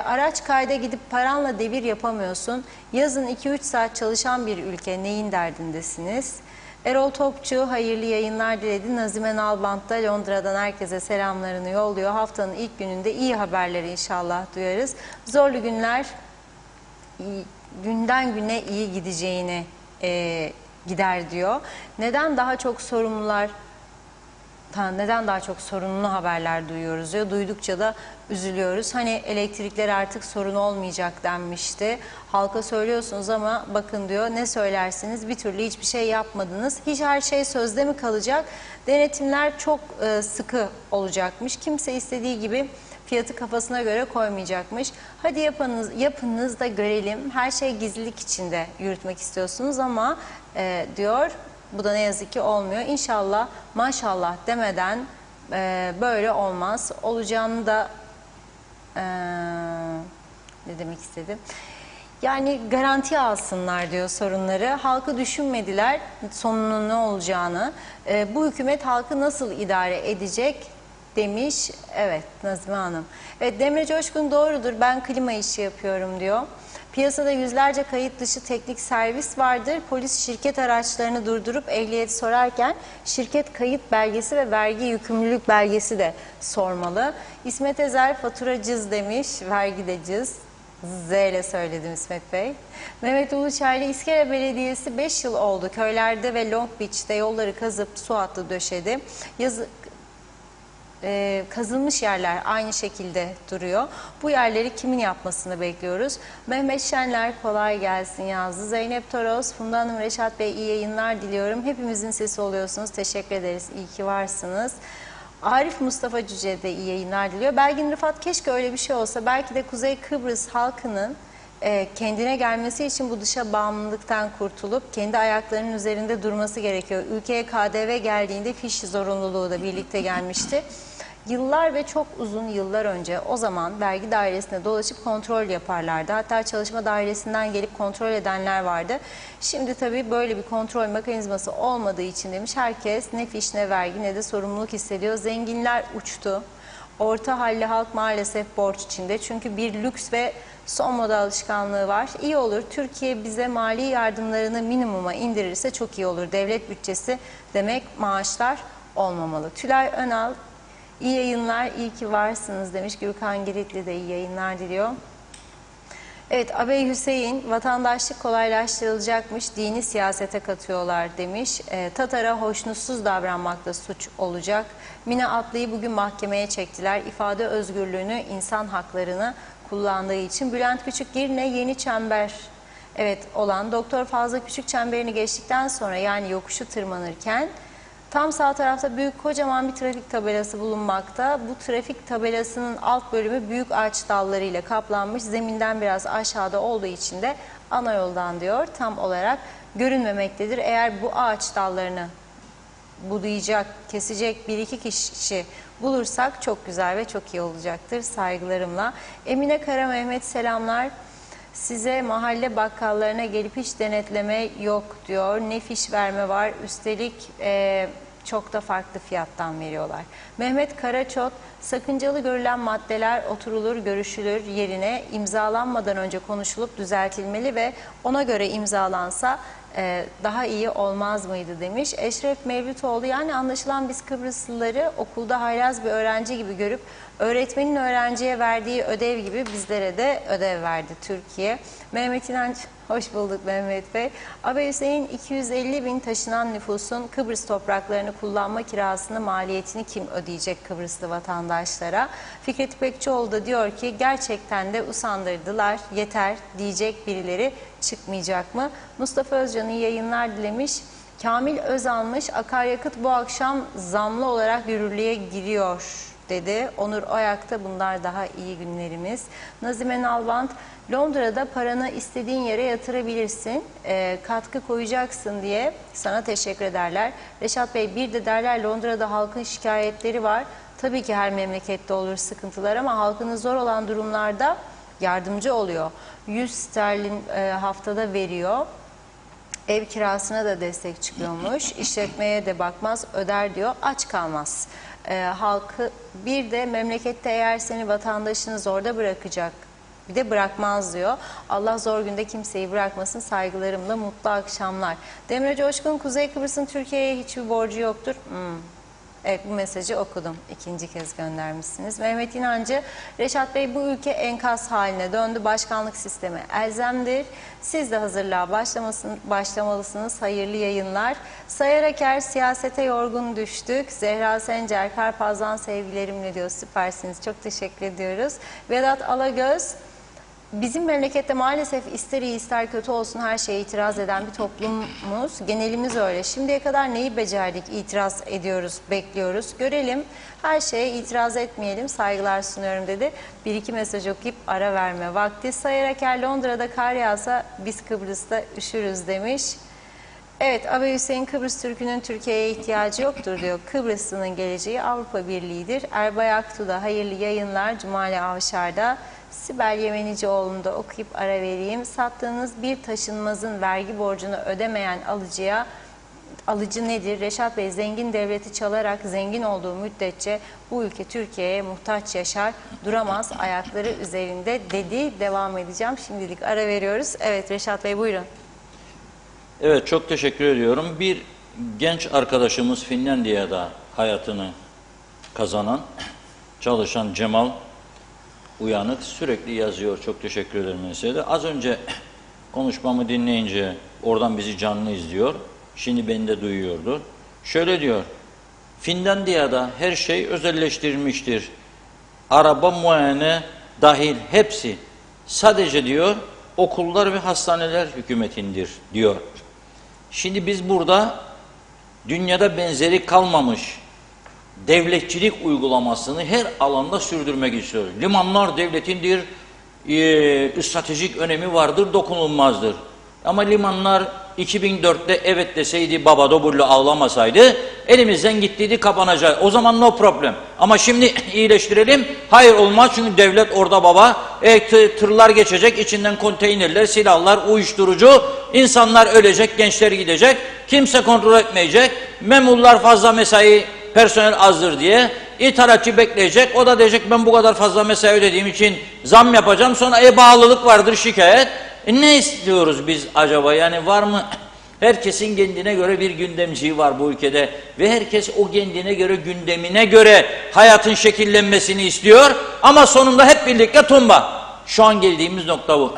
araç kayda gidip paranla devir yapamıyorsun. Yazın 2-3 saat çalışan bir ülke neyin derdindesiniz? Erol Topçu hayırlı yayınlar diledi. Nazime Nalbant da Londra'dan herkese selamlarını yolluyor. Haftanın ilk gününde iyi haberleri inşallah duyarız. Zorlu günler günden güne iyi gideceğini gider diyor. Neden daha çok sorunlu haberler duyuyoruz diyor. Duydukça da üzülüyoruz. Hani elektrikler artık sorun olmayacak denmişti. Halka söylüyorsunuz ama bakın diyor ne söylersiniz bir türlü hiçbir şey yapmadınız. Hiç her şey sözde mi kalacak? Denetimler çok sıkı olacakmış. Kimse istediği gibi fiyatı kafasına göre koymayacakmış. Hadi yapınız da görelim. Her şey gizlilik içinde yürütmek istiyorsunuz ama diyor bu da ne yazık ki olmuyor. İnşallah maşallah demeden böyle olmaz. Olacağını da ne demek istedim? Yani garantiye alsınlar diyor sorunları. Halkı düşünmediler sonunun ne olacağını. Bu hükümet halkı nasıl idare edecek demiş. Evet Nazmi Hanım. Evet Demre Coşkun doğrudur ben klima işi yapıyorum diyor. Piyasada yüzlerce kayıt dışı teknik servis vardır. Polis şirket araçlarını durdurup ehliyet sorarken şirket kayıt belgesi ve vergi yükümlülük belgesi de sormalı. İsmet Ezer fatura cız demiş, vergi de cız. Z ile söyledim İsmet Bey. Mehmet Uluçaylı İskele Belediyesi 5 yıl oldu. Köylerde ve Long Beach'te yolları kazıp su hattı döşedi. Kazılmış yerler aynı şekilde duruyor. Bu yerleri kimin yapmasını bekliyoruz? Mehmet Şenler kolay gelsin yazdı. Zeynep Toros, Funda Hanım, Reşat Bey iyi yayınlar diliyorum. Hepimizin sesi oluyorsunuz. Teşekkür ederiz. İyi ki varsınız. Arif Mustafa Cüce de iyi yayınlar diliyor. Belgin Rıfat keşke öyle bir şey olsa. Belki de Kuzey Kıbrıs halkının kendine gelmesi için bu dışa bağımlılıktan kurtulup kendi ayaklarının üzerinde durması gerekiyor. Ülkeye KDV geldiğinde fiş zorunluluğu da birlikte gelmişti. Yıllar ve çok uzun yıllar önce o zaman vergi dairesine dolaşıp kontrol yaparlardı. Hatta çalışma dairesinden gelip kontrol edenler vardı. Şimdi tabii böyle bir kontrol mekanizması olmadığı için demiş herkes ne fiş ne vergi ne de sorumluluk hissediyor. Zenginler uçtu. Orta halli halk maalesef borç içinde. Çünkü bir lüks ve son moda alışkanlığı var. İyi olur. Türkiye bize mali yardımlarını minimuma indirirse çok iyi olur. Devlet bütçesi demek maaşlar olmamalı. Tülay Önal İyi yayınlar, iyi ki varsınız demiş. Gürkan Giritli de iyi yayınlar diliyor. Evet, Abey Hüseyin, vatandaşlık kolaylaştırılacakmış, dini siyasete katıyorlar demiş. Tatar'a hoşnutsuz davranmak da suç olacak. Mine Atlı'yı bugün mahkemeye çektiler. İfade özgürlüğünü, insan haklarını kullandığı için. Bülent Küçükgirne yeni çember olan Doktor Fazıl Küçük çemberini geçtikten sonra yani yokuşu tırmanırken tam sağ tarafta büyük kocaman bir trafik tabelası bulunmakta. Bu trafik tabelasının alt bölümü büyük ağaç dallarıyla kaplanmış. Zeminden biraz aşağıda olduğu için de ana yoldan diyor tam olarak görünmemektedir. Eğer bu ağaç dallarını budayacak, kesecek bir iki kişi bulursak çok güzel ve çok iyi olacaktır. Saygılarımla. Emine Kara Mehmet selamlar. Size mahalle bakkallarına gelip hiç denetleme yok diyor. Ne fiş verme var. Üstelik çok da farklı fiyattan veriyorlar. Mehmet Karaçot, sakıncalı görülen maddeler oturulur, görüşülür yerine imzalanmadan önce konuşulup düzeltilmeli ve ona göre imzalansa daha iyi olmaz mıydı demiş. Eşref Mevlütoğlu yani anlaşılan biz Kıbrıslıları okulda haylaz bir öğrenci gibi görüp öğretmenin öğrenciye verdiği ödev gibi bizlere de ödev verdi Türkiye. Mehmet İnanç, hoş bulduk Mehmet Bey. Abey Hüseyin 250 bin taşınan nüfusun Kıbrıs topraklarını kullanma kirasını maliyetini kim ödeyecek Kıbrıslı vatandaşlara? Fikret İpekçioğlu da diyor ki gerçekten de usandırdılar yeter diyecek birileri çıkmayacak mı? Mustafa Özcan'ın yayınlar dilemiş. Kamil Özalmış akaryakıt bu akşam zamlı olarak yürürlüğe giriyor dedi. Onur Oyak'ta bunlar daha iyi günlerimiz. Nazime Nalbant, Londra'da paranı istediğin yere yatırabilirsin, katkı koyacaksın diye sana teşekkür ederler. Reşat Bey, bir de derler Londra'da halkın şikayetleri var. Tabii ki her memlekette olur sıkıntılar ama halkının zor olan durumlarda yardımcı oluyor. 100 sterlin haftada veriyor. Ev kirasına da destek çıkıyormuş. İşletmeye de bakmaz, öder diyor. Aç kalmaz. Halkı bir de memlekette eğer seni vatandaşınız orada bırakacak, bir de bırakmaz diyor. Allah zor günde kimseyi bırakmasın. Saygılarımla mutlu akşamlar. Demre Coşkun, Kuzey Kıbrıs'ın Türkiye'ye hiçbir borcu yoktur. Evet, bu mesajı okudum. İkinci kez göndermişsiniz. Mehmet İnancı, Reşat Bey, bu ülke enkaz haline döndü. Başkanlık sistemi elzemdir. Siz de hazırlığa başlamalısınız. Hayırlı yayınlar. Sayar Aker, siyasete yorgun düştük. Zehra Sencer, Karpaz'dan sevgilerimle diyor. Süpersiniz. Çok teşekkür ediyoruz. Vedat Alagöz, bizim memlekette maalesef ister iyi ister kötü olsun her şeye itiraz eden bir toplumumuz. Genelimiz öyle. Şimdiye kadar neyi becerdik, itiraz ediyoruz, bekliyoruz. Görelim, her şeye itiraz etmeyelim, saygılar sunuyorum dedi. Bir iki mesaj okuyup ara verme vakti. Sayar Aker, Londra'da kar yağsa biz Kıbrıs'ta üşürüz demiş. Evet, Abi Hüseyin, Kıbrıs Türk'ünün Türkiye'ye ihtiyacı yoktur diyor. Kıbrıslı'nın geleceği Avrupa Birliği'dir. Erbay Aktu'da hayırlı yayınlar. Cumali Avşar'da. Sibel Yemenicioğlu'nu da okuyup ara vereyim. Sattığınız bir taşınmazın vergi borcunu ödemeyen alıcı nedir? Reşat Bey, zengin devleti çalarak zengin olduğu müddetçe bu ülke Türkiye'ye muhtaç yaşar, duramaz ayakları üzerinde dedi. Devam edeceğim. Şimdilik ara veriyoruz. Evet Reşat Bey, buyurun. Evet, çok teşekkür ediyorum. Bir genç arkadaşımız Finlandiya'da hayatını kazanan, çalışan Cemal Uyanık sürekli yazıyor. Çok teşekkür ederim mesela. Az önce konuşmamı dinleyince oradan bizi canlı izliyor. Şimdi beni de duyuyordu. Şöyle diyor. Finlandiya'da her şey özelleştirilmiştir. Araba, muayene dahil hepsi. Sadece diyor okullar ve hastaneler hükümetindir diyor. Şimdi biz burada dünyada benzeri kalmamış devletçilik uygulamasını her alanda sürdürmek istiyoruz. Limanlar devletindir, stratejik önemi vardır, dokunulmazdır. Ama limanlar 2004'te evet deseydi, baba dobullu ağlamasaydı, elimizden gittiydi, kapanacak. O zaman no problem. Ama şimdi iyileştirelim, hayır olmaz çünkü devlet orada baba, tırlar geçecek, içinden konteynerler, silahlar, uyuşturucu, insanlar ölecek, gençler gidecek, kimse kontrol etmeyecek, memurlar fazla mesai, personel azdır diye ithalatçı bekleyecek. O da diyecek ben bu kadar fazla mesai ödediğim için zam yapacağım. Sonra bağlılık vardır, şikayet. Ne istiyoruz biz acaba? Yani var mı? Herkesin kendine göre bir gündemciği var bu ülkede. Ve herkes o kendine göre, gündemine göre hayatın şekillenmesini istiyor. Ama sonunda hep birlikte tumba. Şu an geldiğimiz nokta bu.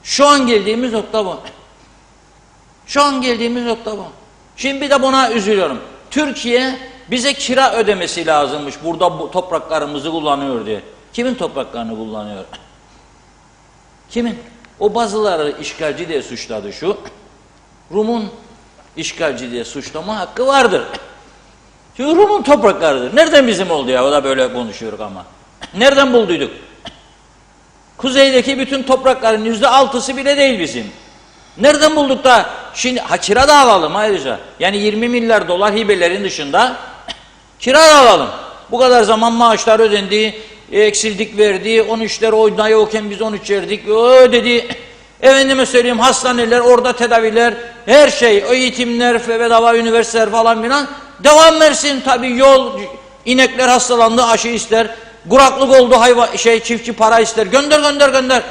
Şu an geldiğimiz nokta bu. Şu an geldiğimiz nokta bu. Şimdi bir de buna üzülüyorum. Türkiye bize kira ödemesi lazımmış. Burada bu topraklarımızı kullanıyor diye. Kimin topraklarını kullanıyor? Kimin? O bazıları işgalci diye suçladı şu. Rum'un işgalci diye suçlama hakkı vardır. Çünkü Rum'un topraklarıdır. Nereden bizim oldu ya? O da böyle konuşuyoruz ama. Nereden bulduyduk? Kuzeydeki bütün toprakların %6'sı bile değil bizim. Nereden bulduk da şimdi kira da alalım ayrıca. Yani 20 milyar dolar hibelerin dışında kira da alalım. Bu kadar zaman maaşlar ödendi, eksildik verdi, 13'ler oynayıyorken biz 13 verdik, ödedi. Efendime söyleyeyim hastaneler, orada tedaviler, her şey, eğitimler, bedava üniversiteler falan filan devam versin. Tabii yol, inekler hastalandı, aşı ister, kuraklık oldu, çiftçi para ister, gönder.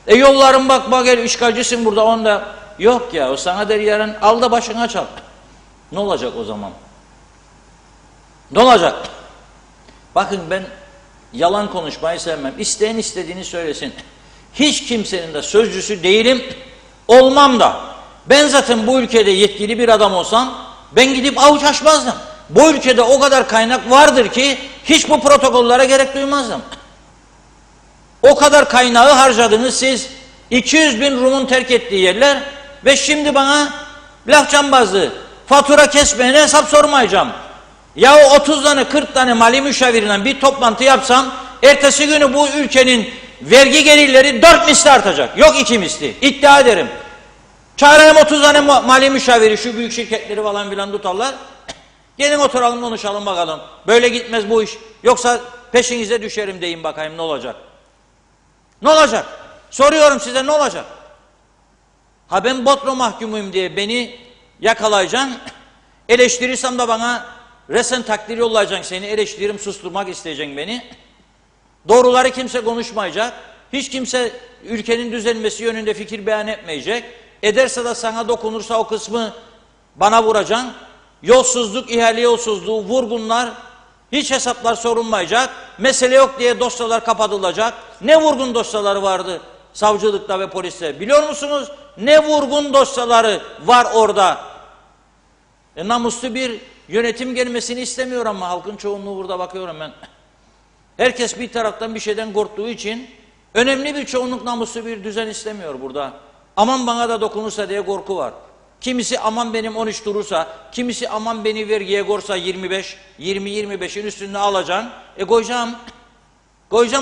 Yolların bak gel işgalcisin burada onda. Yok ya, o sana der yarın al da başına çal. Ne olacak o zaman? Ne olacak? Bakın ben yalan konuşmayı sevmem. İsteyen istediğini söylesin. Hiç kimsenin de sözcüsü değilim, olmam da. Ben zaten bu ülkede yetkili bir adam olsam ben gidip avuç açmazdım. Bu ülkede o kadar kaynak vardır ki hiç bu protokollere gerek duymazdım. O kadar kaynağı harcadınız siz. 200 bin Rum'un terk ettiği yerler ve şimdi bana laf cambazlığı, fatura kesmeyene hesap sormayacağım. Ya o 30 tane 40 tane mali müşavirle bir toplantı yapsam ertesi günü bu ülkenin vergi gelirleri 4 misli artacak. Yok 2 misli. İddia ederim. Çağırayım 30 tane mali müşaviri, şu büyük şirketleri falan filan tutarlar. Gelin oturalım konuşalım bakalım. Böyle gitmez bu iş. Yoksa peşinize düşerim deyin bakayım ne olacak. Ne olacak? Soruyorum size ne olacak? Ha ben Bodrum mahkumuyum diye beni yakalayacaksın. Eleştirirsem de bana resen takdir yollayacaksın, seni eleştiririm, susturmak isteyeceksin beni. Doğruları kimse konuşmayacak. Hiç kimse ülkenin düzelmesi yönünde fikir beyan etmeyecek. Ederse de sana dokunursa o kısmı bana vuracaksın. Yolsuzluk, ihale yolsuzluğu, vurgunlar, hiç hesaplar sorulmayacak. Mesele yok diye dosyalar kapatılacak. Ne vurgun dosyaları vardı savcılıkta ve poliste biliyor musunuz? Ne vurgun dosyaları var orada. Namuslu bir yönetim gelmesini istemiyor ama halkın çoğunluğu burada bakıyorum ben. Herkes bir taraftan bir şeyden korktuğu için önemli bir çoğunluk namuslu bir düzen istemiyor burada. Aman bana da dokunursa diye korku var. Kimisi aman benim 13 durursa, kimisi aman beni vergiye korsa 25, 20-25'in üstünde alacaksın. Koyacağım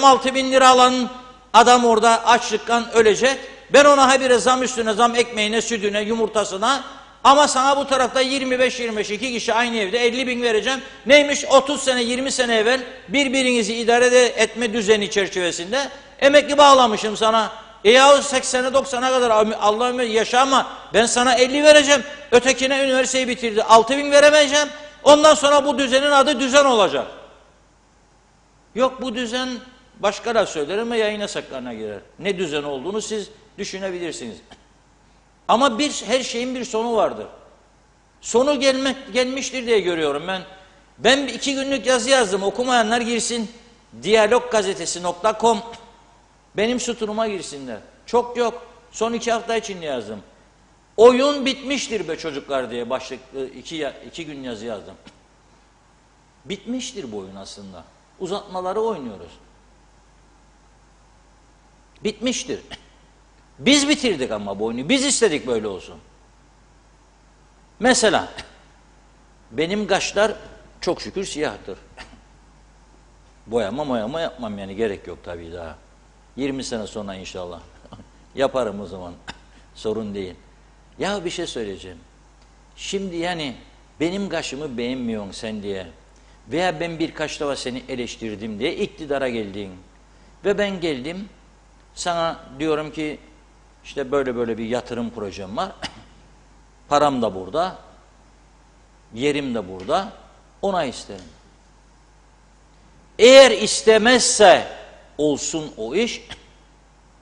6.000 lira alan adam orada açlıktan ölecek. Ben ona habire zam üstüne zam, ekmeğine, sütüne, yumurtasına, ama sana bu tarafta 25-25 iki kişi aynı evde 50.000 vereceğim. Neymiş 30 sene 20 sene evvel birbirinizi idare etme düzeni çerçevesinde emekli bağlamışım sana. Yahu 80'e 90'a kadar Allah'ım yaşa ama ben sana 50 vereceğim. Ötekine üniversiteyi bitirdi 6.000 veremeyeceğim. Ondan sonra bu düzenin adı düzen olacak. Yok bu düzen başka da söyler ama yayın yasaklarına girer. Ne düzen olduğunu siz düşünebilirsiniz. Ama her şeyin bir sonu vardır. Sonu gelmiştir diye görüyorum ben. Ben 2 günlük yazı yazdım. Okumayanlar girsin. Diyaloggazetesi.com benim sütunuma girsinler. Çok yok. Son 2 hafta içinde yazdım. Oyun bitmiştir be çocuklar diye başlıklı 2 gün yazı yazdım. Bitmiştir bu oyun aslında. Uzatmaları oynuyoruz. Bitmiştir. Biz bitirdik ama bu oyunu. Biz istedik böyle olsun. Mesela benim kaşlar çok şükür siyahtır. Boyama yapmam yani, gerek yok tabii daha. 20 sene sonra inşallah. Yaparım o zaman. Sorun değil. Ya bir şey söyleyeceğim. Şimdi yani benim kaşımı beğenmiyorsun sen diye veya ben birkaç defa seni eleştirdim diye iktidara geldin. Ve ben geldim sana diyorum ki işte böyle bir yatırım projem var. Param da burada. Yerim de burada. Ona isterim. Eğer istemezse olsun o iş,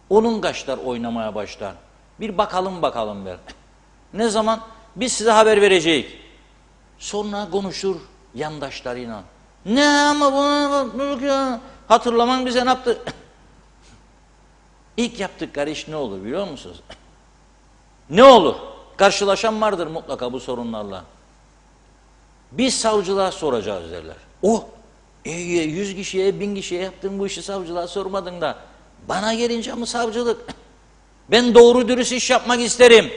onun kaşlar oynamaya başlar. Bir bakalım der. Ne zaman? Biz size haber vereceğiz. Sonra konuşur yandaşlarıyla. Ne ama bunu hatırlaman bize ne yaptı? İlk yaptıkları iş ne olur biliyor musunuz? Ne olur? Karşılaşan vardır mutlaka bu sorunlarla. Biz savcılığa soracağız derler. 100 kişiye 1000 kişiye yaptın bu işi, savcılığa sormadın da bana gelince mi savcılık? Ben doğru dürüst iş yapmak isterim.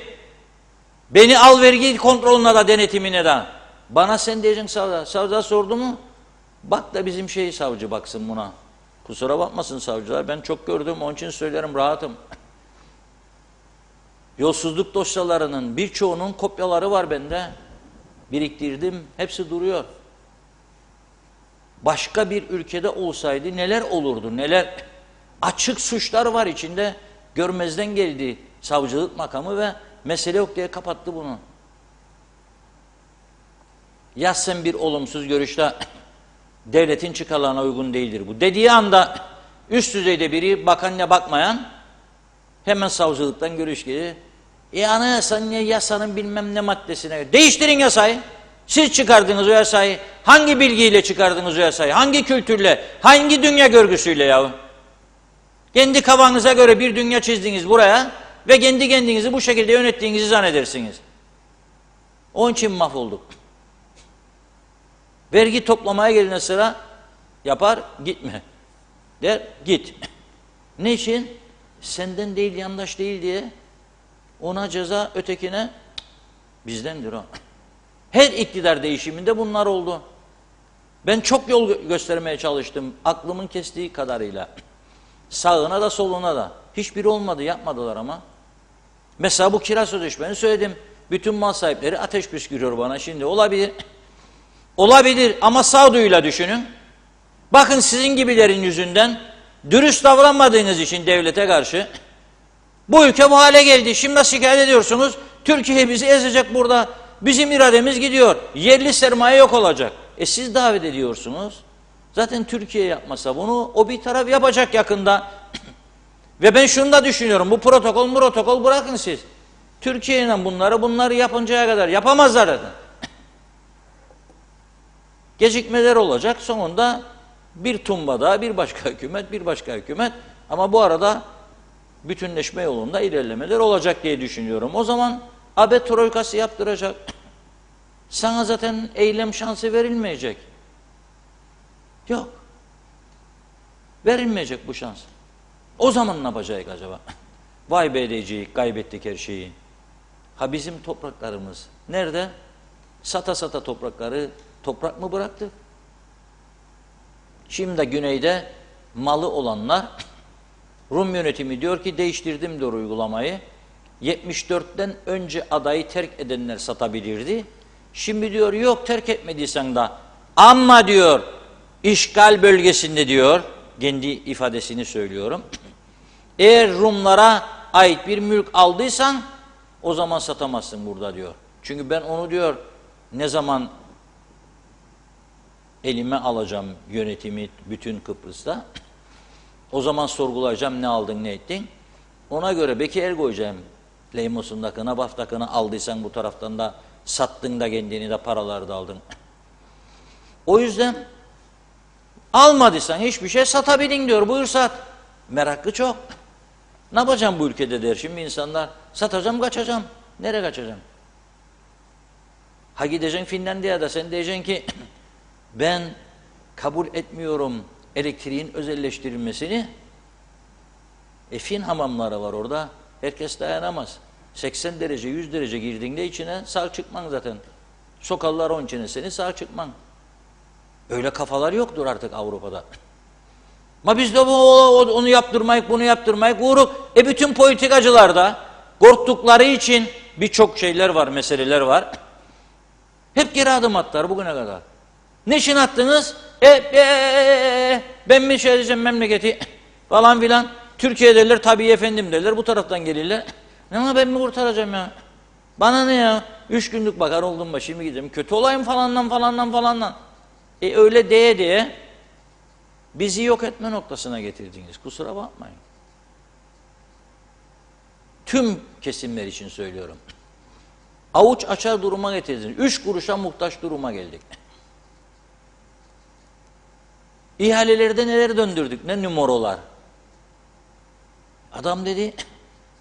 Beni al vergi kontrolüne de denetimine de. Bana sen diyeceksin savcılığa. Savcılığa sordu mu? Bak da bizim savcı baksın buna. Kusura bakmasın savcılar, ben çok gördüm, onun için söylerim, rahatım. Yolsuzluk dosyalarının birçoğunun kopyaları var bende. Biriktirdim, hepsi duruyor. Başka bir ülkede olsaydı neler olurdu, neler. Açık suçlar var içinde, görmezden geldi savcılık makamı ve mesele yok diye kapattı bunu. Yazsın bir olumsuz görüşte devletin çıkarlarına uygun değildir bu dediği anda üst düzeyde biri, bakanına bakmayan, hemen savcılıktan görüş gelir. Anayasanın yasanın bilmem ne maddesine değiştirin yasayı. Siz çıkardınız o yasayı. Hangi bilgiyle çıkardınız o yasayı? Hangi kültürle? Hangi dünya görgüsüyle yahu? Kendi kafanıza göre bir dünya çizdiniz buraya ve kendi kendinizi bu şekilde yönettiğinizi zannedersiniz. Onun için mahvolduk. Vergi toplamaya geline sıra yapar, gitme. Der, git. Ne için? Senden değil, yandaş değil diye. Ona ceza, ötekine bizdendir o. Her iktidar değişiminde bunlar oldu. Ben çok yol göstermeye çalıştım aklımın kestiği kadarıyla. Sağına da soluna da. Hiçbiri olmadı, yapmadılar ama. Mesela bu kira sözleşmeni söyledim. Bütün mal sahipleri ateş püskürüyor bana şimdi. Olabilir. Olabilir ama sağduyuyla düşünün. Bakın sizin gibilerin yüzünden dürüst davranmadığınız için devlete karşı bu ülke bu hale geldi. Şimdi şikayet ediyorsunuz. Türkiye bizi ezecek burada. Bizim irademiz gidiyor. Yerli sermaye yok olacak. Siz davet ediyorsunuz. Zaten Türkiye yapmasa bunu o bir taraf yapacak yakında. Ve ben şunu da düşünüyorum. Bu protokol bırakın siz. Türkiye'yle bunları yapıncaya kadar yapamazlar zaten. Gecikmeler olacak. Sonunda bir tumbada bir başka hükümet ama bu arada bütünleşme yolunda ilerlemeler olacak diye düşünüyorum. O zaman AB troikası yaptıracak. Sana zaten eylem şansı verilmeyecek. Yok. Verilmeyecek bu şans. O zaman ne yapacağız acaba? Vay be diyeceğiz, kaybettik her şeyi. Ha bizim topraklarımız nerede? Sata sata toprakları toprak mı bıraktık? Şimdi güneyde malı olanlar, Rum yönetimi diyor ki değiştirdim diyor uygulamayı. 74'ten önce adayı terk edenler satabilirdi. Şimdi diyor yok terk etmediysen de ama diyor işgal bölgesinde diyor, kendi ifadesini söylüyorum. Eğer Rumlara ait bir mülk aldıysan o zaman satamazsın burada diyor. Çünkü ben onu diyor ne zaman elime alacağım yönetimi bütün Kıbrıs'ta. O zaman sorgulayacağım ne aldın ne ettin. Ona göre belki el koyacağım. Leymos'undakine, Baf'takine aldıysan bu taraftan da sattın da kendini de paraları da aldın. O yüzden almadıysan hiçbir şey satabilin diyor. Buyur sat. Meraklı çok. Ne yapacağım bu ülkede der şimdi insanlar. Satacağım kaçacağım. Nereye kaçacağım? Ha gideceksin Finlandiya'da sen diyeceksin ki ben kabul etmiyorum elektriğin özelleştirilmesini. Fin hamamları var orada. Herkes dayanamaz. 80 derece, 100 derece girdiğinde içine sağ çıkman zaten. Sokallar onun içine seni sağ çıkman. Öyle kafalar yoktur artık Avrupa'da. Ama biz de onu yaptırmayık, bunu yaptırmayık uğruk. Bütün politikacılar da korktukları için birçok şeyler var, meseleler var. Hep geri adım attılar bugüne kadar. Ne için attınız? Ben mi şey edeceğim memleketi falan filan. Türkiye derler, tabii efendim derler. Bu taraftan gelirler. Ama ben mi kurtaracağım ya? Bana ne ya? 3 günlük bakar oldum ba şimdi gideceğim. Kötü olayım falandan. Öyle diye bizi yok etme noktasına getirdiniz. Kusura bakmayın. Tüm kesimler için söylüyorum. Avuç açar duruma getirdiniz. 3 kuruşa muhtaç duruma geldik. İhalelerde neler döndürdük, ne numaralar. Adam dedi,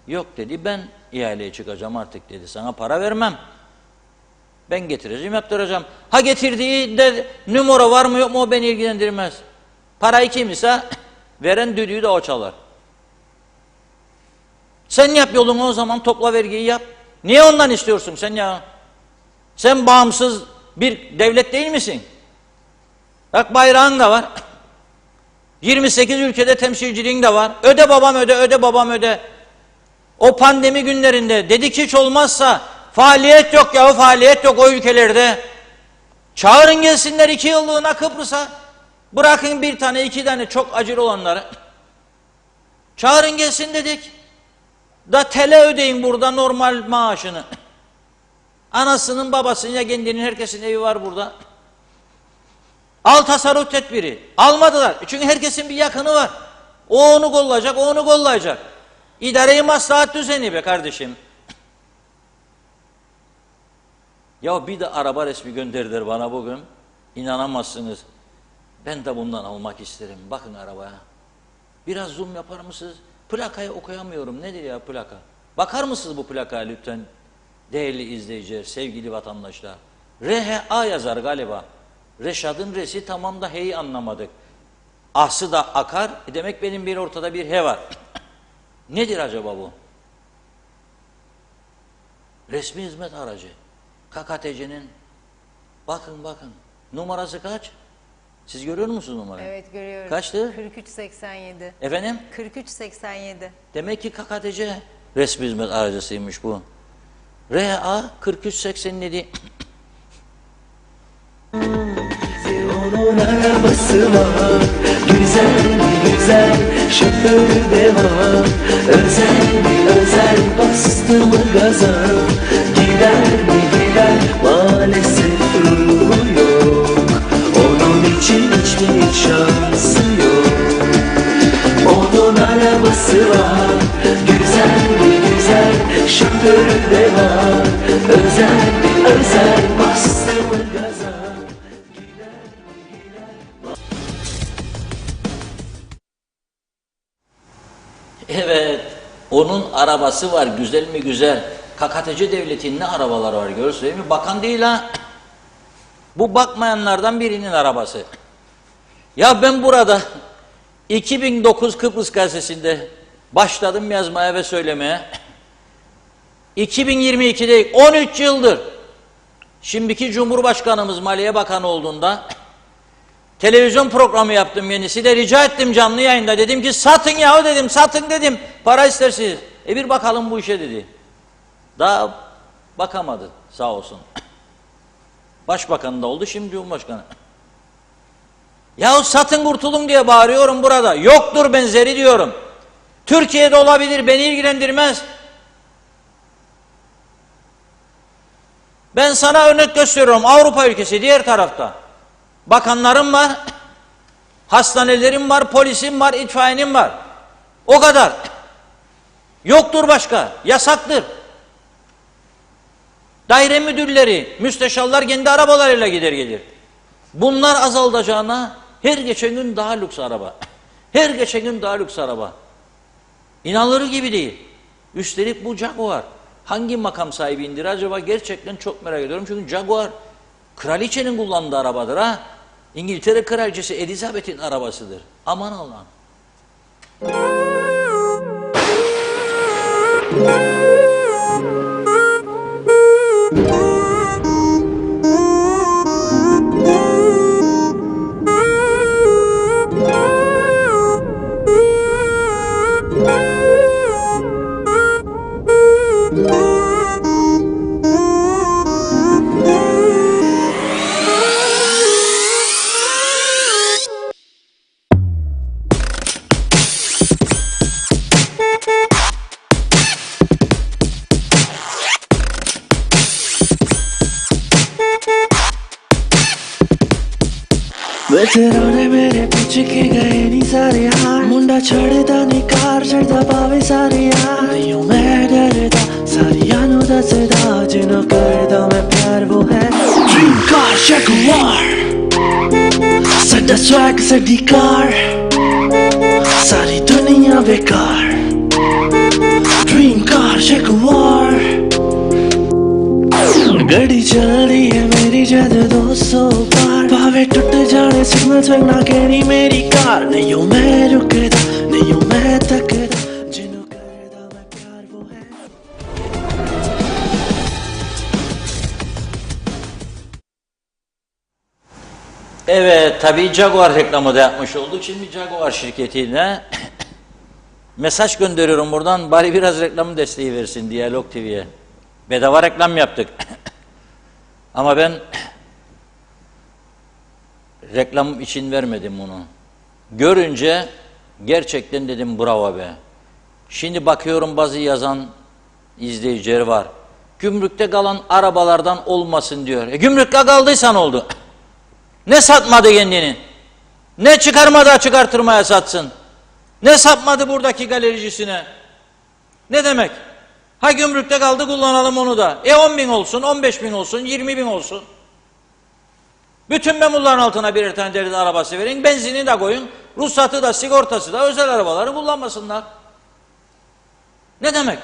yok dedi ben ihaleye çıkacağım artık dedi. Sana para vermem. Ben getireceğim, yaptıracağım. Ha getirdiği de numara var mı yok mu o beni ilgilendirmez. Parayı kim ise veren düdüğü de o çalar. Sen yap yolunu o zaman topla vergiyi yap. Niye ondan istiyorsun sen ya? Sen bağımsız bir devlet değil misin? Bak bayrağın da var. 28 ülkede temsilciliğin de var. Öde babam öde. O pandemi günlerinde dedik hiç olmazsa faaliyet yok ya faaliyet yok o ülkelerde. Çağırın gelsinler 2 yıllığına Kıbrıs'a. Bırakın bir tane 2 tane çok acil olanları. Çağırın gelsin dedik. Da tele ödeyin burada normal maaşını. Anasının babasının ya kendinin herkesin evi var burada. Al tasarruf tedbiri. Almadılar. Çünkü herkesin bir yakını var. O onu kollayacak, o onu kollayacak. İdare-i maslahat düzeni be kardeşim. Ya bir de araba resmi gönderdiler bana bugün. İnanamazsınız. Ben de bundan almak isterim. Bakın arabaya. Biraz zoom yapar mısınız? Plakayı okuyamıyorum. Nedir ya plaka? Bakar mısınız bu plakaya lütfen? Değerli izleyiciler, sevgili vatandaşlar. RHA yazar galiba. Reşad'ın resi tamam da H'yi anlamadık. Ahsı da akar. Demek benim bir ortada bir H var. Nedir acaba bu? Resmi hizmet aracı. KKTC'nin bakın numarası kaç? Siz görüyor musunuz numarayı? Evet, görüyoruz. Kaçtı? 4387. Efendim? 4387. Demek ki KKTC resmi hizmet aracısıymış bu. RA 4387. Onun arabası var, güzel güzel şoförü de var. Özel bastı mı gaza, gider mi gider, maalesef ruhu yok. Onun için hiçbir şansı yok. Onun arabası var, güzel şoförü de var. Özel bastı mı gaza. Evet, onun arabası var, güzel mi güzel. KKTC devletinin ne arabaları var görüyorsunuz değil mi? Bakan değil ha. Bu bakmayanlardan birinin arabası. Ya ben burada 2009 Kıbrıs Gazetesi'nde başladım yazmaya ve söylemeye. 2022'de 13 yıldır şimdiki Cumhurbaşkanımız Maliye Bakanı olduğunda televizyon programı yaptım yenisi de rica ettim canlı yayında. Dedim ki satın yahu dedim, satın dedim. Para istersiniz. Bir bakalım bu işe dedi. Daha bakamadı sağ olsun. Başbakan da oldu, şimdi Cumhurbaşkanı. Yahu satın kurtulun diye bağırıyorum burada. Yoktur benzeri diyorum. Türkiye'de olabilir, beni ilgilendirmez. Ben sana örnek gösteriyorum. Avrupa ülkesi diğer tarafta. Bakanlarım var, hastanelerim var, polisim var, itfaiyenim var. O kadar. Yoktur başka, yasaktır. Daire müdürleri, müsteşarlar kendi arabalarıyla gider gelir. Bunlar azalacağına her geçen gün daha lüks araba. Her geçen gün daha lüks araba. İnanılır gibi değil. Üstelik bu Jaguar. Hangi makam sahibi indir acaba? Gerçekten çok merak ediyorum. Çünkü Jaguar kraliçenin kullandığı arabadır ha. İngiltere kraliçesi Elizabeth'in arabasıdır. Aman Allah'ım. वे तेरा ने मेरे पीछे के गए नहीं सारे हार मुंडा छड़दा नहीं कार चढ़दा पावे सारे यार नहीं हूँ मैं डरदा सारी यानों दसदा जिन्हों करदा मैं प्यार वो है ड्रीम कार जगुआर साडा स्वैग साडी कार सारी दुनिया बेकार ड्रीम कार जगुआर गड़ी चल रही है मेरी जद 200 पार भावे टूट जाने सिग्नल स्वंगना कहनी मेरी कार नहीं हूँ मैं रुकदा नहीं हूँ मैं थकदा जिन्हों करदा मैं प्यार वो है Evet, tabii Jaguar reklamı da yapmış olduk. Şimdi Jaguar şirketine mesaj gönderiyorum buradan. Bari biraz reklam desteği versin Diyalog TV'ye. Bedava reklam yaptık. Ama ben reklam için vermedim bunu. Görünce gerçekten dedim bravo be. Şimdi bakıyorum bazı yazan izleyiciler var. Gümrükte kalan arabalardan olmasın diyor. Gümrükte kaldıysan oldu. Ne satmadı kendini? Ne çıkarmadı çıkartırmaya satsın? Ne satmadı buradaki galericisine? Ne demek? Ha gümrükte kaldı kullanalım onu da. 10 bin olsun, 15 bin olsun, 20 bin olsun. Bütün memurların altına birer tane devlet arabası verin. Benzini de koyun. Ruhsatı da sigortası da özel arabaları kullanmasınlar. Ne demek?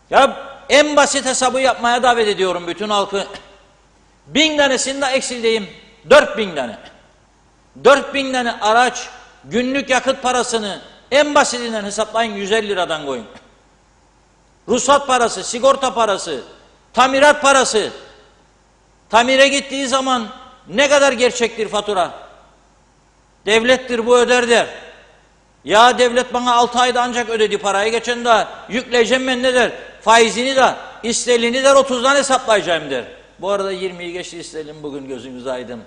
Ya en basit hesabı yapmaya davet ediyorum bütün halkı. 1000 tanesinde eksildeyim. 4000 tane. 4000 tane araç günlük yakıt parasını en basitinden hesaplayın 150 liradan koyun. Ruhsat parası, sigorta parası, tamirat parası. Tamire gittiği zaman ne kadar gerçektir fatura? Devlettir bu öder der. Ya devlet bana 6 ayda ancak ödedi parayı, geçen de yükleyeceğim ben ne der? Faizini de, isterliğini der 30'dan hesaplayacağım der. Bu arada 20'yi geçti isterlim bugün, gözünüz aydın.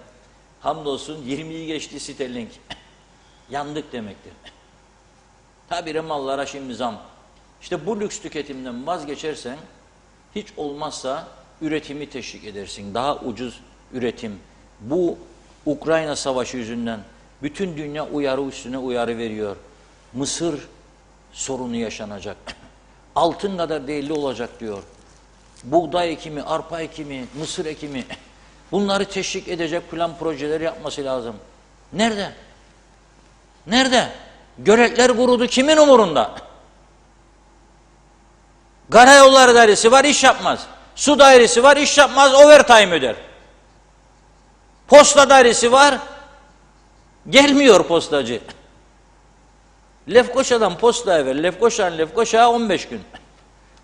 Hamdolsun 20'yi geçti sterling. Yandık demektir. Habire mallara şimdi zam. İşte bu lüks tüketimden vazgeçersen hiç olmazsa üretimi teşvik edersin. Daha ucuz üretim. Bu Ukrayna savaşı yüzünden bütün dünya uyarı üstüne uyarı veriyor. Mısır sorunu yaşanacak. Altın kadar değerli olacak diyor. Buğday ekimi, arpa ekimi, mısır ekimi. Bunları teşvik edecek plan projeler yapması lazım. Nerede? Nerede? Göletler kurudu, kimin umurunda? Karayolları dairesi var, iş yapmaz. Su dairesi var, iş yapmaz, overtime öder. Posta dairesi var, gelmiyor postacı. Lefkoşa'dan postaya ver, Lefkoşa'ya 15 gün.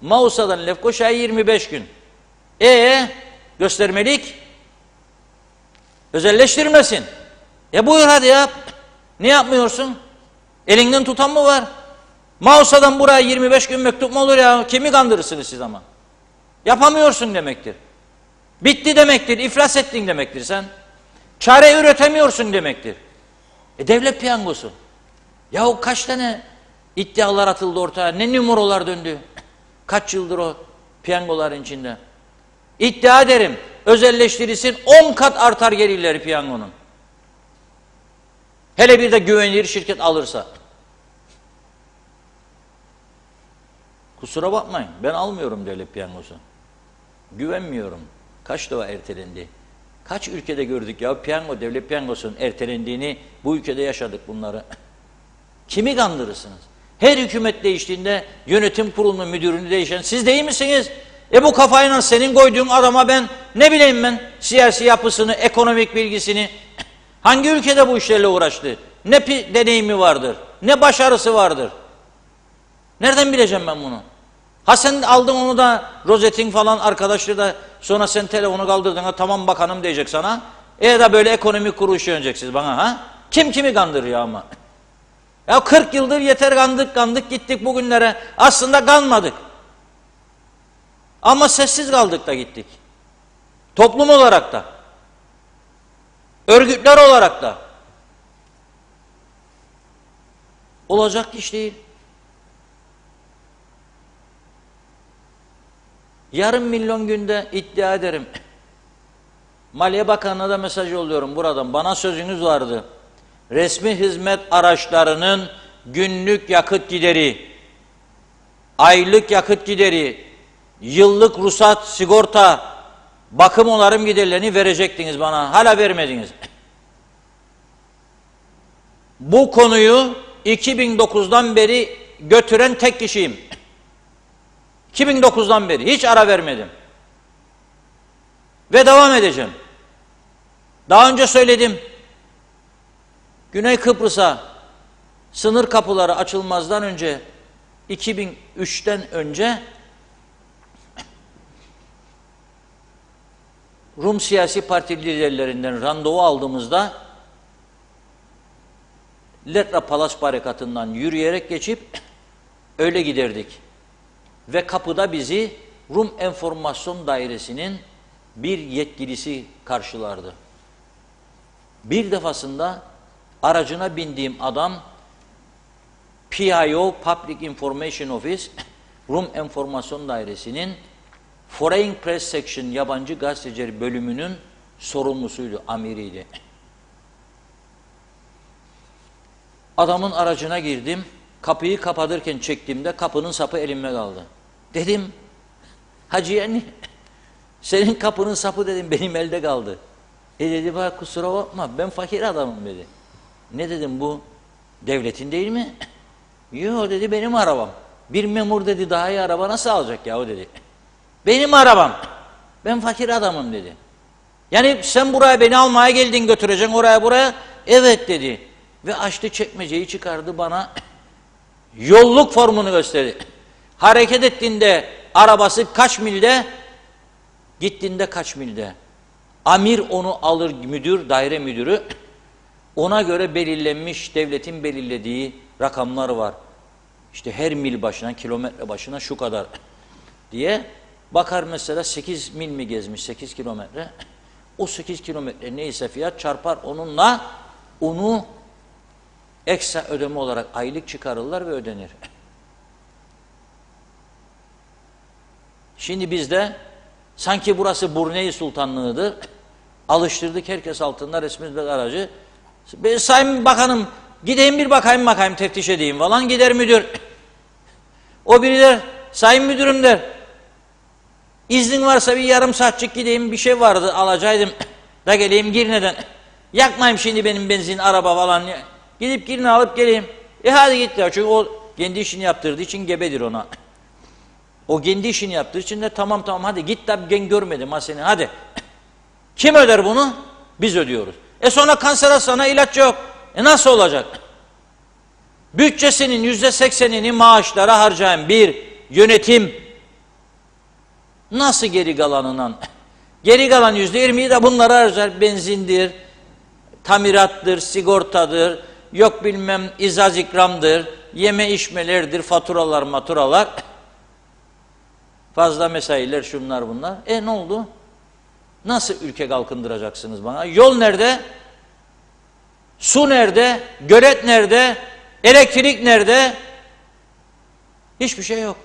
Mausa'dan Lefkoşa'ya 25 gün. Göstermelik. Özelleştirmesin. Buyur hadi yap. Ne yapmıyorsun? Elinden tutan mı var? Mausa'dan buraya 25 gün mektup mu olur ya? Kimi kandırırsınız siz ama? Yapamıyorsun demektir. Bitti demektir, iflas ettin demektir sen. Çare üretemiyorsun demektir. Devlet piyangosu. Yahu kaç tane iddialar atıldı ortaya, ne numaralar döndü. Kaç yıldır o piyangoların içinde. İddia ederim, özelleştirilsin 10 kat artar gelirleri piyangonun. Hele bir de güvenilir şirket alırsa. Kusura bakmayın, ben almıyorum devlet piyangosu. Güvenmiyorum. Kaç defa ertelendi? Kaç ülkede gördük ya piyango, devlet piyangosunun ertelendiğini, bu ülkede yaşadık bunları. Kimi kandırırsınız? Her hükümet değiştiğinde yönetim kurulunun müdürünü değişen siz değil misiniz? Bu kafayla senin koyduğun adama ben ne bileyim ben siyasi yapısını, ekonomik bilgisini, hangi ülkede bu işlerle uğraştı? Ne deneyimi vardır? Ne başarısı vardır? Nereden bileceğim ben bunu? Ha sen aldın onu da rozetin falan arkadaşları da sonra sen telefonu kaldırdığında tamam bakanım diyecek sana. Da böyle ekonomik kurulu işleyeceksiniz bana ha? Kim kimi kandırıyor ama? Ya 40 yıldır yeter kandık gittik bugünlere. Aslında kanmadık. Ama sessiz kaldık da gittik. Toplum olarak da. Örgütler olarak da. Olacak iş değil. Yarım milyon günde iddia ederim. Maliye Bakanı'na da mesaj yolluyorum buradan. Bana sözünüz vardı. Resmi hizmet araçlarının günlük yakıt gideri, aylık yakıt gideri, yıllık ruhsat, sigorta, bakım onarım giderlerini verecektiniz bana. Hala vermediniz. Bu konuyu 2009'dan beri götüren tek kişiyim. 2009'dan beri hiç ara vermedim. Ve devam edeceğim. Daha önce söyledim. Güney Kıbrıs'a sınır kapıları açılmazdan önce 2003'ten önce Rum siyasi parti liderlerinden randevu aldığımızda Letra Palas Barikatı'ndan yürüyerek geçip öyle giderdik. Ve kapıda bizi Rum Enformasyon Dairesi'nin bir yetkilisi karşılardı. Bir defasında aracına bindiğim adam PIO, Public Information Office, Rum Enformasyon Dairesi'nin Foreign Press Section, yabancı gazeteciler bölümünün sorumlusuydu, amiriydi. Adamın aracına girdim, kapıyı kapatırken çektiğimde kapının sapı elimde kaldı. Dedim, hacı yani senin kapının sapı dedim benim elde kaldı. Dedi bak kusura bakma ben fakir adamım dedi. Ne dedim bu devletin değil mi? Yok dedi benim arabam. Bir memur dedi daha iyi araba nasıl alacak ya o dedi. Benim arabam. Ben fakir adamım dedi. Yani sen buraya beni almaya geldin götüreceksin oraya buraya. Evet dedi. Ve açtı çekmeceyi çıkardı bana. Yolluk formunu gösterdi. Hareket ettiğinde arabası kaç milde, gittiğinde kaç milde. Amir onu alır, müdür, daire müdürü. Ona göre belirlenmiş, devletin belirlediği rakamlar var. İşte her mil başına, kilometre başına şu kadar diye bakar mesela 8 mil mi gezmiş, 8 kilometre. O 8 kilometre neyse fiyat çarpar onunla, onu ekstra ödeme olarak aylık çıkarırlar ve ödenir. Şimdi bizde sanki burası Brunei Sultanlığı'dır. Alıştırdık herkes altında resmi aracı. Sayın Bakanım gideyim bir bakayım teftiş edeyim falan, gider müdür. O biri der sayın müdürüm der. İznin varsa bir yarım saatçik gideyim, bir şey vardı alacaktım da geleyim Girne'den. Yakmayayım şimdi benim benzin araba falan. Gidip Girne alıp geleyim. Hadi git ya, çünkü o kendi işini yaptırdığı için gebedir ona. O kendi işini yaptığı için de tamam hadi git da ben görmedim ha seni hadi. Kim öder bunu? Biz ödüyoruz. Sonra kanser hastana ilaç yok. Nasıl olacak? Bütçesinin %80'ini maaşlara harcayan bir yönetim nasıl geri kalanından? Geri kalan %20'yi de bunlara harcar. Benzindir, tamirattır, sigortadır, yok bilmem izaz ikramdır, yeme içmelerdir, maturalar. Fazla mesailer, şunlar bunlar. Ne oldu? Nasıl ülke kalkındıracaksınız bana? Yol nerede? Su nerede? Gölet nerede? Elektrik nerede? Hiçbir şey yok.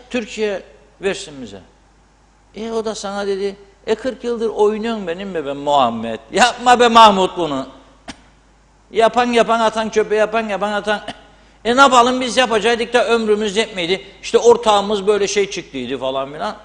Türkiye versin bize. O da sana dedi, 40 yıldır oynuyorsun benim be Muhammed. Yapma be Mahmut bunu. Yapan atan çöpe, yapan atan. Ne yapalım, biz yapacaktık da ömrümüz yetmeydi. İşte ortağımız böyle şey çıktıydı falan filan.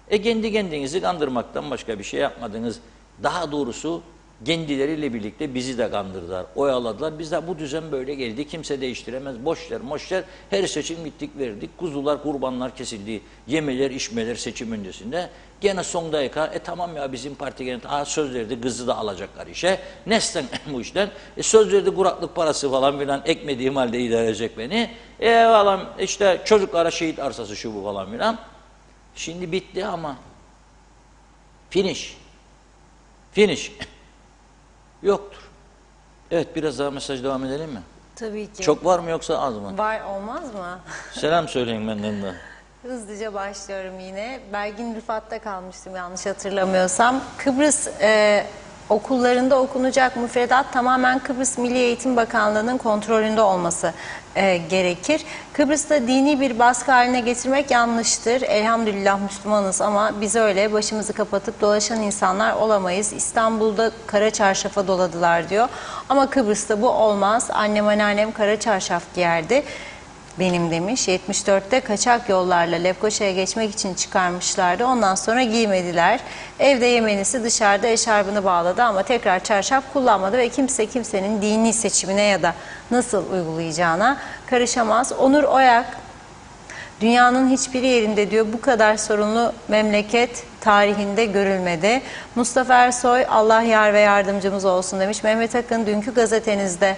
Kendi kendinizi kandırmaktan başka bir şey yapmadınız. Daha doğrusu kendileriyle birlikte bizi de kandırdılar, oyaladılar. Biz de bu düzen böyle geldi. Kimse değiştiremez. Boşver. Her seçim gittik verdik. Kuzular, kurbanlar kesildi. Yemeler, içmeler seçim öncesinde. Gene son dakika tamam ya bizim parti gene söz verdi, kızı da alacaklar işe. Nesten bu işten. Söz verdi, kuraklık parası falan filan ekmediğim halde idare edecek beni. Falan işte çocuklara şehit arsası şu bu falan filan. Şimdi bitti ama. Finish. Yoktur. Evet, biraz daha mesaj devam edelim mi? Tabii ki. Çok var mı yoksa az mı? Var, olmaz mı? Selam söyleyin benden de. Hızlıca başlıyorum yine. Belgin Rıfat'ta kalmıştım yanlış hatırlamıyorsam. Kıbrıs okullarında okunacak müfredat tamamen Kıbrıs Milli Eğitim Bakanlığı'nın kontrolünde olması gerekir. Kıbrıs'ta dini bir baskı haline getirmek yanlıştır. Elhamdülillah Müslümanız ama biz öyle başımızı kapatıp dolaşan insanlar olamayız. İstanbul'da kara çarşafa doladılar diyor. Ama Kıbrıs'ta bu olmaz. Annem anneannem kara çarşaf giyerdi. Benim demiş. 74'te kaçak yollarla Lefkoşa'ya geçmek için çıkarmışlardı. Ondan sonra giymediler. Evde yemenisi, dışarıda eşarbını bağladı ama tekrar çarşaf kullanmadı ve kimse kimsenin dini seçimine ya da nasıl uygulayacağına karışamaz. Onur Oyak, dünyanın hiçbir yerinde diyor bu kadar sorunlu memleket tarihinde görülmedi. Mustafa Ersoy, Allah yar ve yardımcımız olsun demiş. Mehmet Akın, dünkü gazetenizde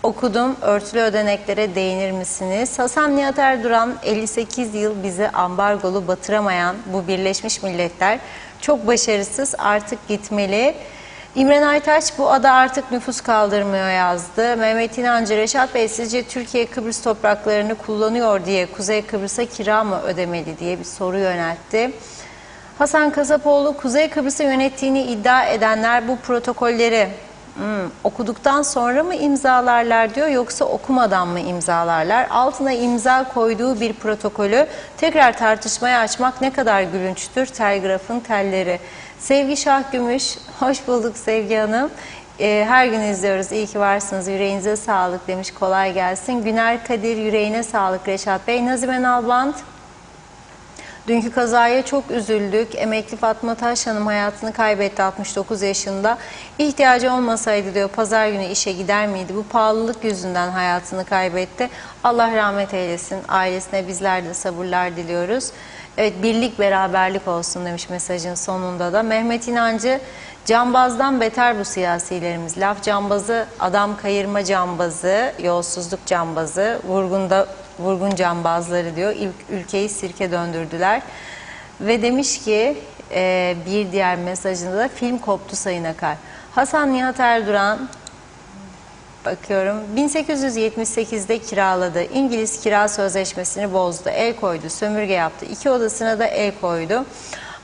okudum, örtülü ödeneklere değinir misiniz? Hasan Nihat Erduran, 58 yıl bizi ambargolu batıramayan bu Birleşmiş Milletler çok başarısız, artık gitmeli. İmren Aytaç, bu ada artık nüfus kaldırmıyor yazdı. Mehmet İnancı, Reşat Bey sizce Türkiye Kıbrıs topraklarını kullanıyor diye Kuzey Kıbrıs'a kira mı ödemeli diye bir soru yöneltti. Hasan Kasapoğlu, Kuzey Kıbrıs'ı yönettiğini iddia edenler bu protokolleri okuduktan sonra mı imzalarlar diyor, yoksa okumadan mı imzalarlar? Altına imza koyduğu bir protokolü tekrar tartışmaya açmak ne kadar gülünçtür. Telgrafın telleri. Sevgi Şahgümüş, hoş bulduk Sevgi Hanım. Her gün izliyoruz, iyi ki varsınız, yüreğinize sağlık demiş, kolay gelsin. Güner Kadir, yüreğine sağlık Reşat Bey. Nazime Nalbant, dünkü kazaya çok üzüldük. Emekli Fatma Taş Hanım hayatını kaybetti 69 yaşında. İhtiyacı olmasaydı diyor pazar günü işe gider miydi? Bu pahalılık yüzünden hayatını kaybetti. Allah rahmet eylesin. Ailesine bizler de sabırlar diliyoruz. Evet, birlik beraberlik olsun demiş mesajın sonunda da. Mehmet İnancı, cambazdan beter bu siyasilerimiz. Laf cambazı, adam kayırma cambazı, yolsuzluk cambazı, vurgun cambazları diyor. Ülkeyi sirke döndürdüler. Ve demiş ki bir diğer mesajında da film koptu Sayın Akar. Hasan Nihat Erduran, bakıyorum, 1878'de kiraladı. İngiliz kira sözleşmesini bozdu. El koydu, sömürge yaptı. 2 odasına da el koydu.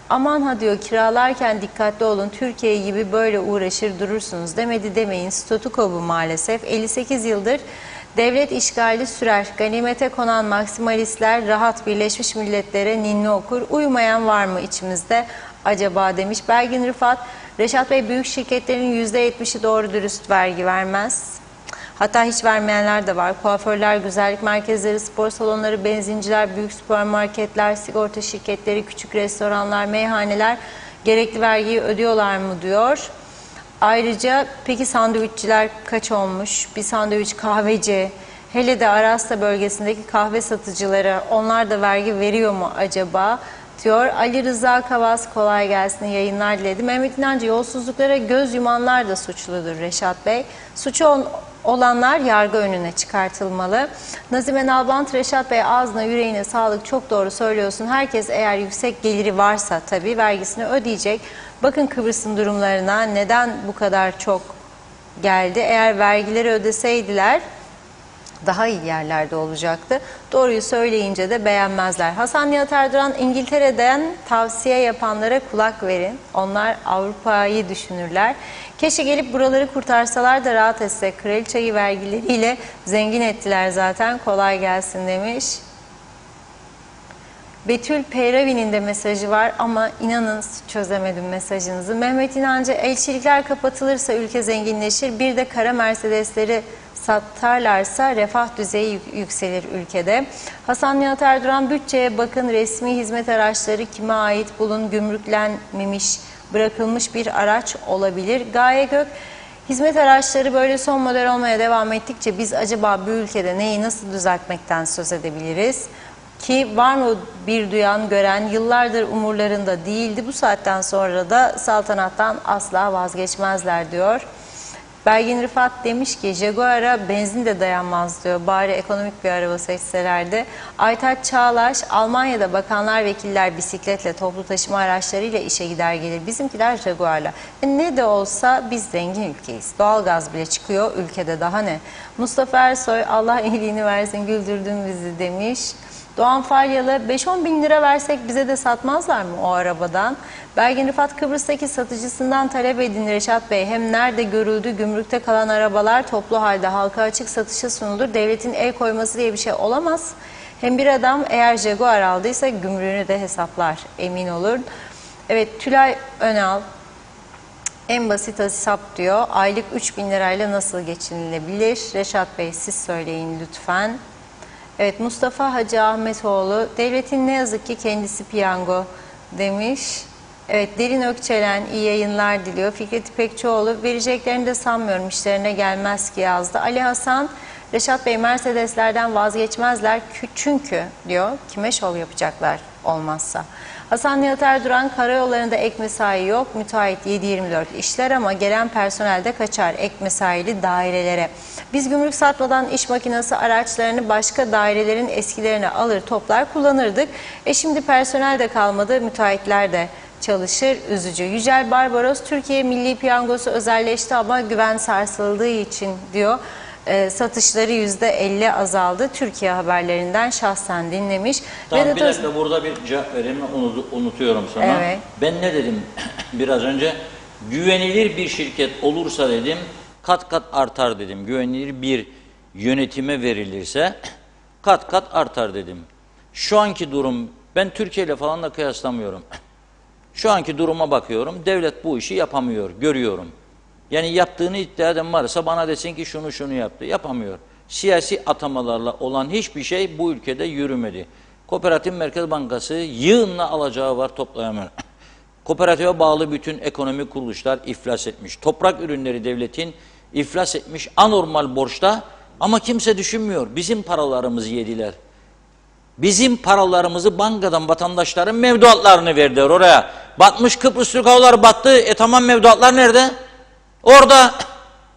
Aman ha diyor, kiralarken dikkatli olun, Türkiye gibi böyle uğraşır durursunuz demedi demeyin. Statüko bu maalesef. 58 yıldır devlet işgali sürer. Ganimete konan maksimalistler rahat Birleşmiş Milletler'e ninni okur. Uyumayan var mı içimizde acaba demiş. Belgin Rıfat, Reşat Bey, büyük şirketlerin %70'i doğru dürüst vergi vermez. Hatta hiç vermeyenler de var. Kuaförler, güzellik merkezleri, spor salonları, benzinciler, büyük süpermarketler, sigorta şirketleri, küçük restoranlar, meyhaneler gerekli vergiyi ödüyorlar mı diyor. Ayrıca peki sandviççiler kaç olmuş? Bir sandviç kahveci, hele de Arasta bölgesindeki kahve satıcıları, onlar da vergi veriyor mu acaba diyor. Ali Rıza Kavas, kolay gelsin, yayınlar diledi. Mehmet İnancı, yolsuzluklara göz yumanlar da suçludur Reşat Bey. Suçu olanlar yargı önüne çıkartılmalı. Nazime Nalbant, Reşat Bey, ağzına yüreğine sağlık, çok doğru söylüyorsun. Herkes eğer yüksek geliri varsa tabii vergisini ödeyecek. Bakın Kıbrıs'ın durumlarına, neden bu kadar çok geldi? Eğer vergileri ödeseydiler daha iyi yerlerde olacaktı. Doğruyu söyleyince de beğenmezler. Hasan Nihat Erduran, İngiltere'den tavsiye yapanlara kulak verin. Onlar Avrupa'yı düşünürler. Keşke gelip buraları kurtarsalar da rahat etsek. Kraliçeyi vergileriyle zengin ettiler zaten. Kolay gelsin demiş. Betül Peyravi'nin de mesajı var ama inanın çözemedim mesajınızı. Mehmet İnancı, elçilikler kapatılırsa ülke zenginleşir. Bir de kara Mercedesleri satarlarsa refah düzeyi yükselir ülkede. Hasan Nihat Erduran, bütçeye bakın, resmi hizmet araçları kime ait bulun, gümrüklenmemiş, bırakılmış bir araç olabilir. Gaye Gök, hizmet araçları böyle son model olmaya devam ettikçe biz acaba bu ülkede neyi nasıl düzeltmekten söz edebiliriz? Ki var mı bir duyan, gören, yıllardır umurlarında değildi. Bu saatten sonra da saltanattan asla vazgeçmezler diyor. Belgin Rıfat demiş ki Jaguar'a benzin de dayanmaz diyor. Bari ekonomik bir araba seçselerdi. Aytaç Çağlaş, Almanya'da bakanlar, vekiller bisikletle, toplu taşıma araçlarıyla işe gider gelir. Bizimkiler Jaguar'la. Ne de olsa biz zengin ülkeyiz. Doğalgaz bile çıkıyor ülkede, daha ne? Mustafa Ersoy, Allah iyiliğini versin, güldürdün bizi demiş. Doğan Falyalı, 5-10 bin lira versek bize de satmazlar mı o arabadan? Belgin Rıfat, Kıbrıs'taki satıcısından talep edin Reşat Bey. Hem nerede görüldü, gümrükte kalan arabalar toplu halde halka açık satışa sunulur. Devletin el koyması diye bir şey olamaz. Hem bir adam eğer Jaguar aldıysa gümrüğünü de hesaplar, emin olun. Evet, Tülay Önal, en basit hesap diyor. Aylık 3 bin lirayla nasıl geçinilebilir? Reşat Bey, siz söyleyin lütfen. Evet, Mustafa Hacı Ahmetoğlu, devletin ne yazık ki kendisi piyango demiş. Evet, Derin Ökçelen iyi yayınlar diliyor. Fikret İpekçioğlu, vereceklerini de sanmıyorum, işlerine gelmez ki yazdı. Ali Hasan, Reşat Bey, Mercedeslerden vazgeçmezler çünkü diyor, kime şov yapacaklar olmazsa. Hasan Nihat Erduran, karayollarında ek mesai yok, müteahhit 7/24 işler ama gelen personel de kaçar ek mesaili dairelere. Biz gümrük satmadan iş makinesi araçlarını başka dairelerin eskilerine alır toplar kullanırdık. Şimdi personel de kalmadı, müteahhitler de çalışır, üzücü. Yücel Barbaros, Türkiye Milli Piyangosu özelleşti ama güven sarsıldığı için diyor. Satışları %50 azaldı. Türkiye haberlerinden şahsen dinlemiş. Tamam, bir dakika burada bir cevap vereyim, unutuyorum sana. Evet. Ben ne dedim biraz önce? Güvenilir bir şirket olursa dedim, kat kat artar dedim. Güvenilir bir yönetime verilirse kat kat artar dedim. Şu anki durum, ben Türkiye ile falan da kıyaslamıyorum. Şu anki duruma bakıyorum, devlet bu işi yapamıyor, görüyorum. Yani yaptığını iddia eden varsa bana desin ki şunu yaptı, yapamıyor. Siyasi atamalarla olan hiçbir şey bu ülkede yürümedi. Kooperatif Merkez Bankası yığınla alacağı var, toplayamıyor. Kooperatife bağlı bütün ekonomik kuruluşlar iflas etmiş. Toprak ürünleri devletin iflas etmiş, anormal borçta ama kimse düşünmüyor. Bizim paralarımızı yediler. Bizim paralarımızı bankadan vatandaşların mevduatlarını verdiler oraya. Batmış Kıbrıs Türk Havaları battı. Tamam, mevduatlar nerede? Orada.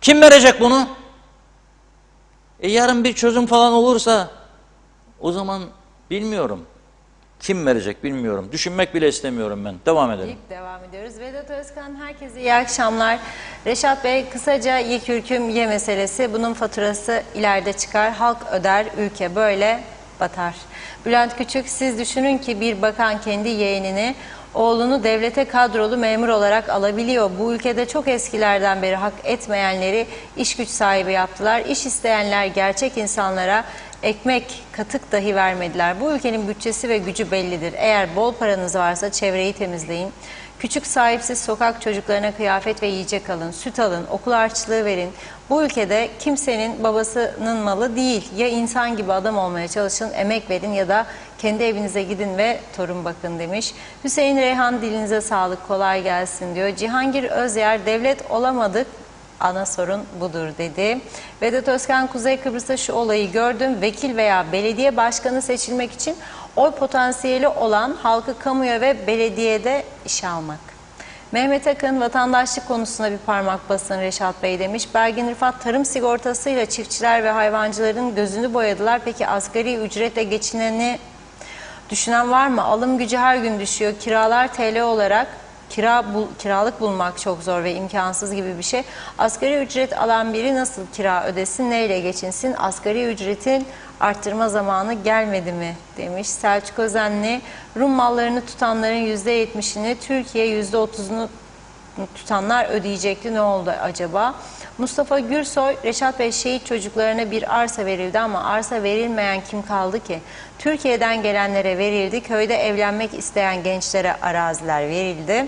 Kim verecek bunu? Yarın bir çözüm falan olursa o zaman bilmiyorum. Kim verecek bilmiyorum. Düşünmek bile istemiyorum ben. Devam edelim. İlk devam ediyoruz. Vedat Özkan, herkese iyi akşamlar. Reşat Bey, kısaca yekürküm ye meselesi. Bunun faturası ileride çıkar. Halk öder, ülke böyle batar. Bülent Küçük, siz düşünün ki bir bakan kendi yeğenini, oğlunu devlete kadrolu memur olarak alabiliyor. Bu ülkede çok eskilerden beri hak etmeyenleri iş güç sahibi yaptılar. İş isteyenler gerçek insanlara ekmek, katık dahi vermediler. Bu ülkenin bütçesi ve gücü bellidir. Eğer bol paranız varsa çevreyi temizleyin. Küçük sahipsiz sokak çocuklarına kıyafet ve yiyecek alın, süt alın, okul harçlığı verin. Bu ülkede kimsenin babasının malı değil. Ya insan gibi adam olmaya çalışın, emek verin ya da kendi evinize gidin ve torun bakın demiş. Hüseyin Reyhan, dilinize sağlık, kolay gelsin diyor. Cihangir Özyer, devlet olamadık, ana sorun budur dedi. Vedat Özkan, Kuzey Kıbrıs'ta şu olayı gördüm. Vekil veya belediye başkanı seçilmek için oy potansiyeli olan halkı kamuya ve belediyede işe almak. Mehmet Akın, vatandaşlık konusuna bir parmak basın Reşat Bey demiş. Belgin Rıfat, tarım sigortasıyla çiftçiler ve hayvancıların gözünü boyadılar. Peki asgari ücretle geçineni düşünen var mı? Alım gücü her gün düşüyor. Kiralar TL olarak kiralık bulmak çok zor ve imkansız gibi bir şey. Asgari ücret alan biri nasıl kira ödesin, neyle geçinsin? Asgari ücretin arttırma zamanı gelmedi mi demiş. Selçuk Özenli, Rum mallarını tutanların %70'ini, Türkiye %30'unu tutanlar ödeyecekti. Ne oldu acaba? Mustafa Gürsoy, Reşat Bey, şehit çocuklarına bir arsa verildi ama arsa verilmeyen kim kaldı ki? Türkiye'den gelenlere verildi. Köyde evlenmek isteyen gençlere araziler verildi.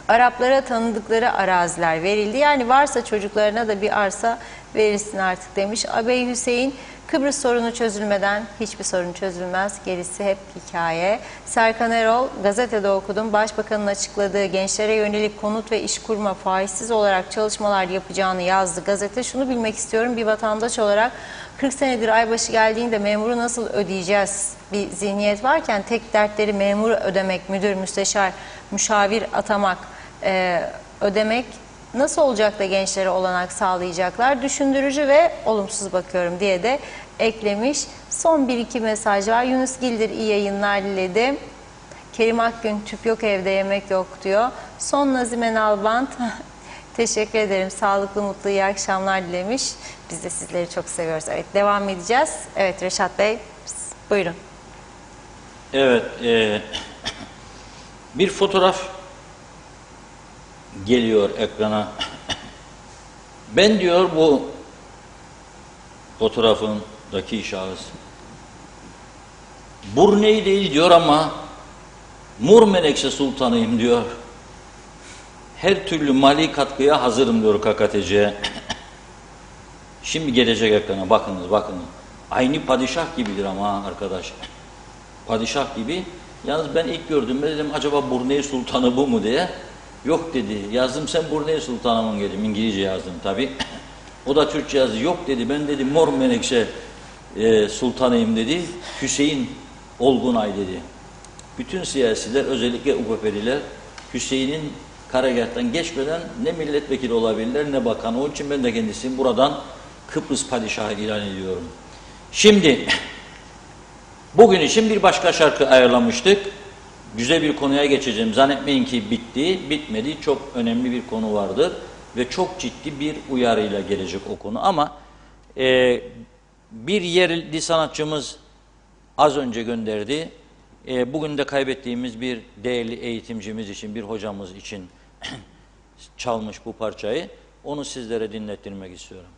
Araplara tanıdıkları araziler verildi. Yani varsa çocuklarına da bir arsa verilsin artık demiş. Abey Hüseyin, Kıbrıs sorunu çözülmeden hiçbir sorun çözülmez. Gerisi hep hikaye. Serkan Erol, gazetede okudum. Başbakanın açıkladığı gençlere yönelik konut ve iş kurma faizsiz olarak çalışmalar yapacağını yazdı gazete. Şunu bilmek istiyorum, bir vatandaş olarak 40 senedir aybaşı geldiğinde memuru nasıl ödeyeceğiz bir zihniyet varken tek dertleri memuru ödemek, müdür, müsteşar, müşavir atamak, ödemek nasıl olacak da gençlere olanak sağlayacaklar? Düşündürücü ve olumsuz bakıyorum diye de eklemiş. Son bir iki mesaj var. Yunus Gildir iyi yayınlar diledi. Kerim Akgün, tüp yok evde, yemek yok diyor. Son Nazime Nalbant, teşekkür ederim. Sağlıklı, mutlu, iyi akşamlar dilemiş. Biz de sizleri çok seviyoruz. Evet, devam edeceğiz. Evet Reşat Bey, buyurun. Evet, bir fotoğraf geliyor ekrana. Ben diyor bu fotoğrafındaki şahıs Brunei değil diyor ama Mur Menekşe Sultanıyım diyor. Her türlü mali katkıya hazırım diyor KKTC'ye. Şimdi gelecek ekrana, bakınız bakınız. Aynı padişah gibidir ama arkadaş. Padişah gibi. Yalnız ben ilk gördüğümde dedim acaba Brunei Sultanı bu mu diye. Yok dedi. Yazdım sen Brunei Sultanı mı dedim. İngilizce yazdım tabi. O da Türkçe yazdı. Yok dedi. Ben dedi Mor Menekşe Sultanıyım dedi. Hüseyin Olgunay dedi. Bütün siyasiler, özellikle UKP'liler Hüseyin'in karargâhtan geçmeden ne milletvekili olabilirler ne bakan. Onun için ben de kendisini buradan Kıbrıs Padişahı ilan ediyorum. Şimdi bugün için bir başka şarkı ayarlamıştık. Güzel bir konuya geçeceğim. Zannetmeyin ki bitti, bitmedi. Çok önemli bir konu vardır. Ve çok ciddi bir uyarıyla gelecek o konu. Ama bir yerli sanatçımız az önce gönderdi. Bugün de kaybettiğimiz bir değerli eğitimcimiz için, bir hocamız için çalmış bu parçayı. Onu sizlere dinlettirmek istiyorum.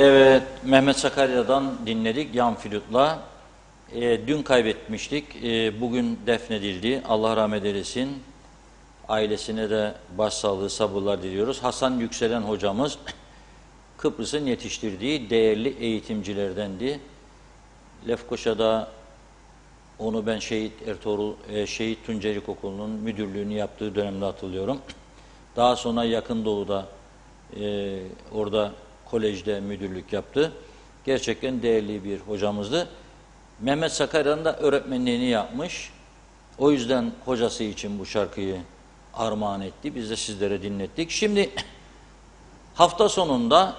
Evet, Mehmet Sakarya'dan dinledik yan flütla. Dün kaybetmiştik, bugün defnedildi. Allah rahmet eylesin. Ailesine de başsağlığı, sabırlar diliyoruz. Hasan Yükselen hocamız Kıbrıs'ın yetiştirdiği değerli eğitimcilerdendi. Lefkoşa'da onu ben Şehit Tuncelik Okulu'nun müdürlüğünü yaptığı dönemde hatırlıyorum. Daha sonra Yakın Doğu'da orada kolejde müdürlük yaptı. Gerçekten değerli bir hocamızdı. Mehmet Sakarya'nın da öğretmenliğini yapmış. O yüzden hocası için bu şarkıyı armağan etti. Biz de sizlere dinlettik. Şimdi hafta sonunda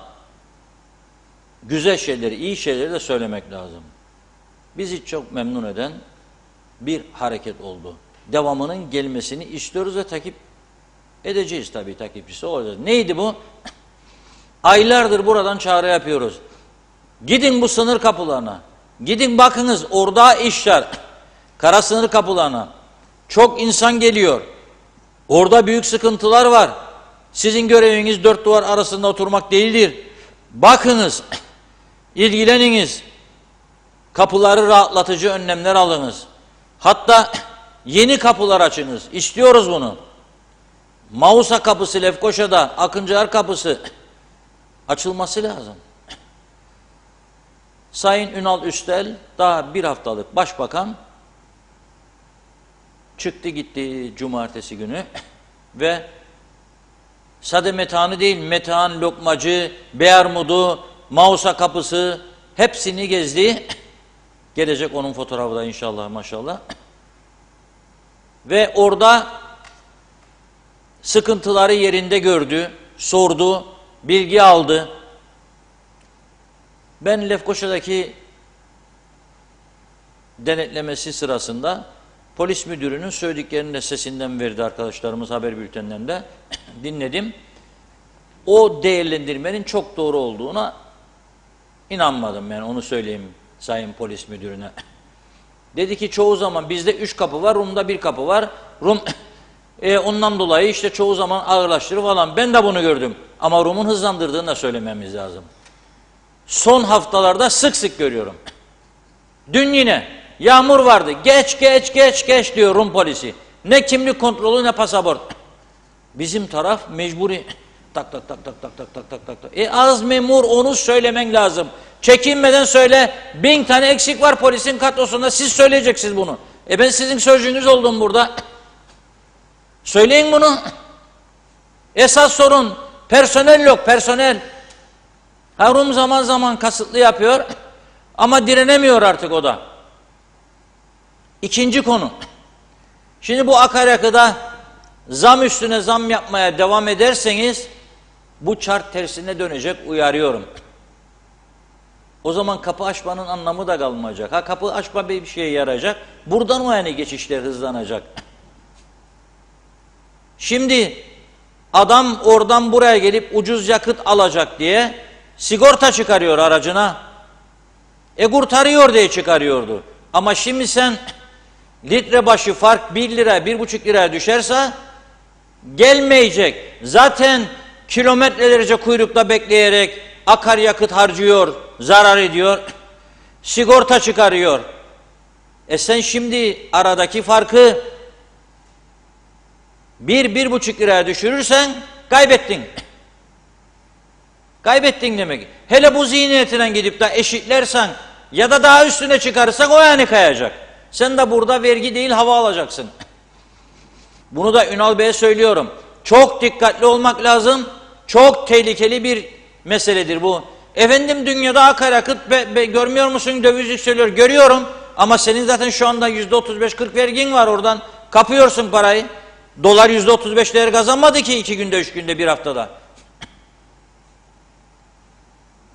güzel şeyleri, iyi şeyleri de söylemek lazım. Bizi çok memnun eden bir hareket oldu. Devamının gelmesini istiyoruz ve takip edeceğiz tabii, takipçisi olacağız. Neydi bu? Aylardır buradan çağrı yapıyoruz. Gidin bu sınır kapılarına. Gidin bakınız orada işler. Kara sınır kapılarına. Çok insan geliyor. Orada büyük sıkıntılar var. Sizin göreviniz dört duvar arasında oturmak değildir. Bakınız, ilgileniniz. Kapıları rahatlatıcı önlemler alınız. Hatta yeni kapılar açınız. İstiyoruz bunu. Mausa kapısı Lefkoşa'da, Akıncılar kapısı açılması lazım. Sayın Ünal Üstel daha bir haftalık başbakan çıktı gitti cumartesi günü ve sade Metehan'ı değil, Metehan, Lokmacı, Beyarmud'u, Mausa kapısı hepsini gezdi. Gelecek onun fotoğrafı da inşallah maşallah. Ve orada sıkıntıları yerinde gördü, sordu, bilgi aldı. Ben Lefkoşa'daki denetlemesi sırasında polis müdürünün söylediklerini de sesinden verdi arkadaşlarımız haber bültenlerinde dinledim. O değerlendirmenin çok doğru olduğuna inanmadım, yani onu söyleyeyim sayın polis müdürüne. Dedi ki çoğu zaman bizde 3 kapı var, Rum'da 1 kapı var. Rum ondan dolayı işte çoğu zaman ağırlaştırır falan. Ben de bunu gördüm. Ama Rum'un hızlandırdığını da söylememiz lazım. Son haftalarda sık sık görüyorum. Dün yine yağmur vardı. Geç diyor Rum polisi. Ne kimlik kontrolü ne pasaport. Bizim taraf mecburi. Tak. Az memur, onu söylemen lazım. Çekinmeden söyle. 1000 tane eksik var polisin kadrosunda. Siz söyleyeceksiniz bunu. Ben sizin sözcüğünüz oldum burada. Söyleyin bunu. Esas sorun personel yok, personel. Rum zaman zaman kasıtlı yapıyor ama direnemiyor artık o da. İkinci konu. Şimdi bu akaryakıda zam üstüne zam yapmaya devam ederseniz bu çark tersine dönecek, uyarıyorum. O zaman kapı açmanın anlamı da kalmayacak. Ha, kapı açma bir şeye yarayacak. Buradan o yani geçişler hızlanacak. Şimdi adam oradan buraya gelip ucuz yakıt alacak diye sigorta çıkarıyor aracına. Kurtarıyor diye çıkarıyordu. Ama şimdi sen litre başı fark 1 lira, 1,5 liraya düşerse gelmeyecek. Zaten kilometrelerce kuyrukta bekleyerek akaryakıt harcıyor, zarar ediyor. Sigorta çıkarıyor. Sen şimdi aradaki farkı 1-1,5 liraya düşürürsen kaybettin. Kaybettin demek. Hele bu zihniyetinden gidip de eşitlersen ya da daha üstüne çıkarırsan o yani kayacak. Sen de burada vergi değil hava alacaksın. Bunu da Ünal Bey'e söylüyorum. Çok dikkatli olmak lazım. Çok tehlikeli bir meseledir bu. Efendim dünyada akaryakıt görmüyor musun, döviz yükseliyor. Görüyorum ama senin zaten şu anda %35-40 vergin var oradan. Kapıyorsun parayı. Dolar %35 değer kazanmadı ki 2 günde, 3 günde, bir haftada.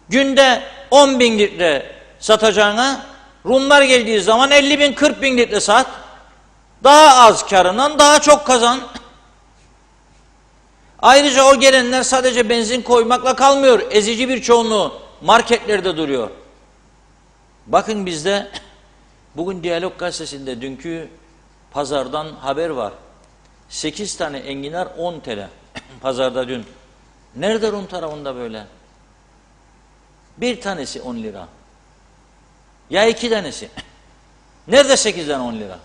Günde 10.000 litre satacağına Rumlar geldiği zaman 50.000, 40.000 litre sat. Daha az karından daha çok kazan. Ayrıca o gelenler sadece benzin koymakla kalmıyor. Ezici bir çoğunluğu marketlerde duruyor. Bakın bizde bugün Diyalog Gazetesi'nde dünkü pazardan haber var. 8 tane enginar 10 TL pazarda dün. Nerede Rum tarafında böyle? Bir tanesi 10 lira. Ya 2 tanesi. Nerede 8'den 10 lira?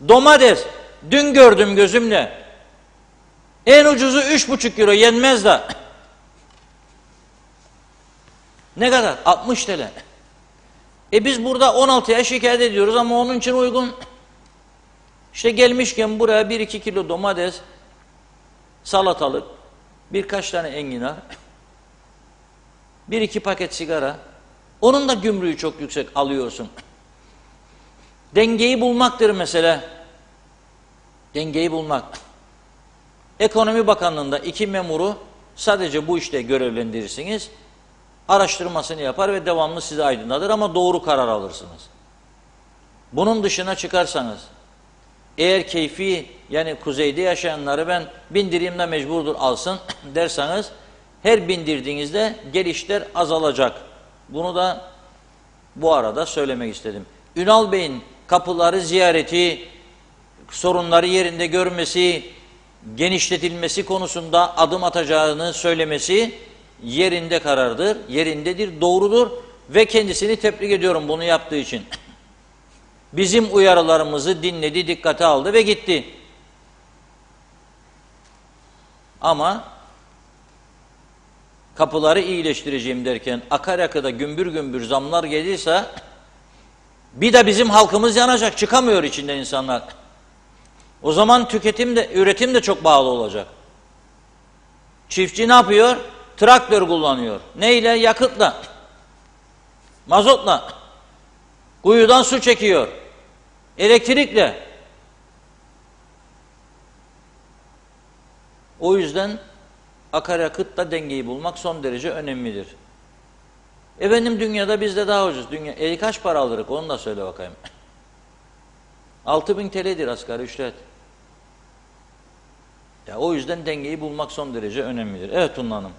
Domates. Dün gördüm gözümle. En ucuzu 3,5 euro, yenmez de. Ne kadar? 60 TL. Biz burada 16'ya şikayet ediyoruz ama onun için uygun. İşte gelmişken buraya 1-2 kilo domates, salatalık, birkaç tane enginar, 1-2 paket sigara. Onun da gümrüğü çok yüksek alıyorsun. Dengeyi bulmaktır mesele. Dengeyi bulmak. Ekonomi Bakanlığı'nda 2 memuru sadece bu işte görevlendirirsiniz. Araştırmasını yapar ve devamlı sizi aydınlatır ama doğru karar alırsınız. Bunun dışına çıkarsanız, eğer keyfi yani kuzeyde yaşayanları ben bindireyim de mecburdur alsın derseniz, her bindirdiğinizde gelişler azalacak. Bunu da bu arada söylemek istedim. Ünal Bey'in kapıları ziyareti, sorunları yerinde görmesi, genişletilmesi konusunda adım atacağını söylemesi yerinde karardır, yerindedir, doğrudur ve kendisini tebrik ediyorum bunu yaptığı için. Bizim uyarılarımızı dinledi, dikkate aldı ve gitti. Ama kapıları iyileştireceğim derken akaryakıda gümbür gümbür zamlar gelirse bir de bizim halkımız yanacak, çıkamıyor içinden insanlar. O zaman üretim de çok bağlı olacak. Çiftçi ne yapıyor? Traktör kullanıyor. Neyle? Yakıtla. Mazotla. Kuyudan su çekiyor. Elektrikle. O yüzden akaryakıtla dengeyi bulmak son derece önemlidir. Efendim dünyada bizde daha ucuz. Kaç para alırız? Onu da söyle bakayım. 6.000 TL'dir asgari ücret. Ya o yüzden dengeyi bulmak son derece önemlidir. Evet Tunla Hanım.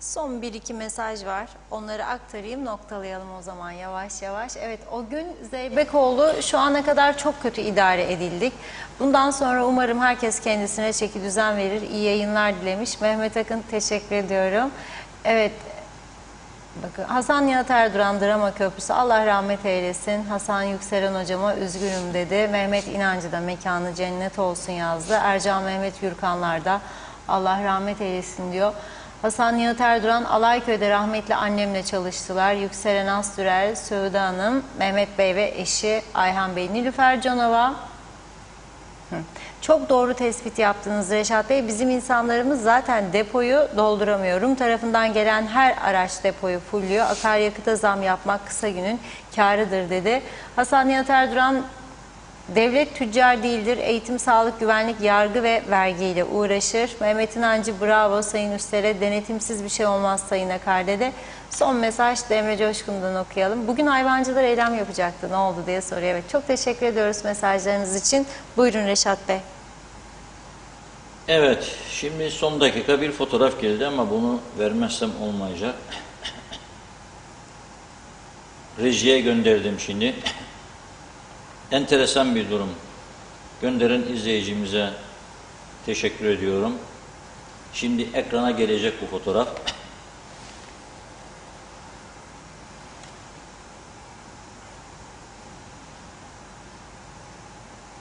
Son 1-2 mesaj var. Onları aktarayım, noktalayalım o zaman yavaş yavaş. Evet, o gün Zeybekoğlu şu ana kadar çok kötü idare edildik. Bundan sonra umarım herkes kendisine çeki düzen verir. İyi yayınlar dilemiş. Mehmet Akın teşekkür ediyorum. Evet. Bakın Hasan Nihat Erduran Drama Köprüsü Allah rahmet eylesin. Hasan Yükselen hocama üzgünüm dedi. Mehmet İnancı da mekanı cennet olsun yazdı. Ercan Mehmet Gürkanlar da Allah rahmet eylesin diyor. Hasan Nihat Erduran Alayköy'de rahmetli annemle çalıştılar. Yükselen Astürel, Söğüde Hanım, Mehmet Bey ve eşi Ayhan Bey. Nilüfer Canova. Çok doğru tespit yaptınız Reşat Bey. Bizim insanlarımız zaten depoyu dolduramıyor. Rum tarafından gelen her araç depoyu fulluyor. Akaryakıta zam yapmak kısa günün kârıdır dedi. Hasan Nihat Erduran, devlet tüccar değildir. Eğitim, sağlık, güvenlik, yargı ve vergiyle uğraşır. Mehmet İnancı bravo Sayın Üster'e. Denetimsiz bir şey olmaz Sayın Akarde'de. Son mesaj Emre Coşkun'dan okuyalım. Bugün hayvancılar eylem yapacaktı. Ne oldu diye soruyor. Evet, çok teşekkür ediyoruz mesajlarınız için. Buyurun Reşat Bey. Evet, şimdi son dakika bir fotoğraf geldi ama bunu vermezsem olmayacak. Rejiye gönderdim şimdi. Enteresan bir durum. Gönderen izleyicimize teşekkür ediyorum. Şimdi ekrana gelecek bu fotoğraf.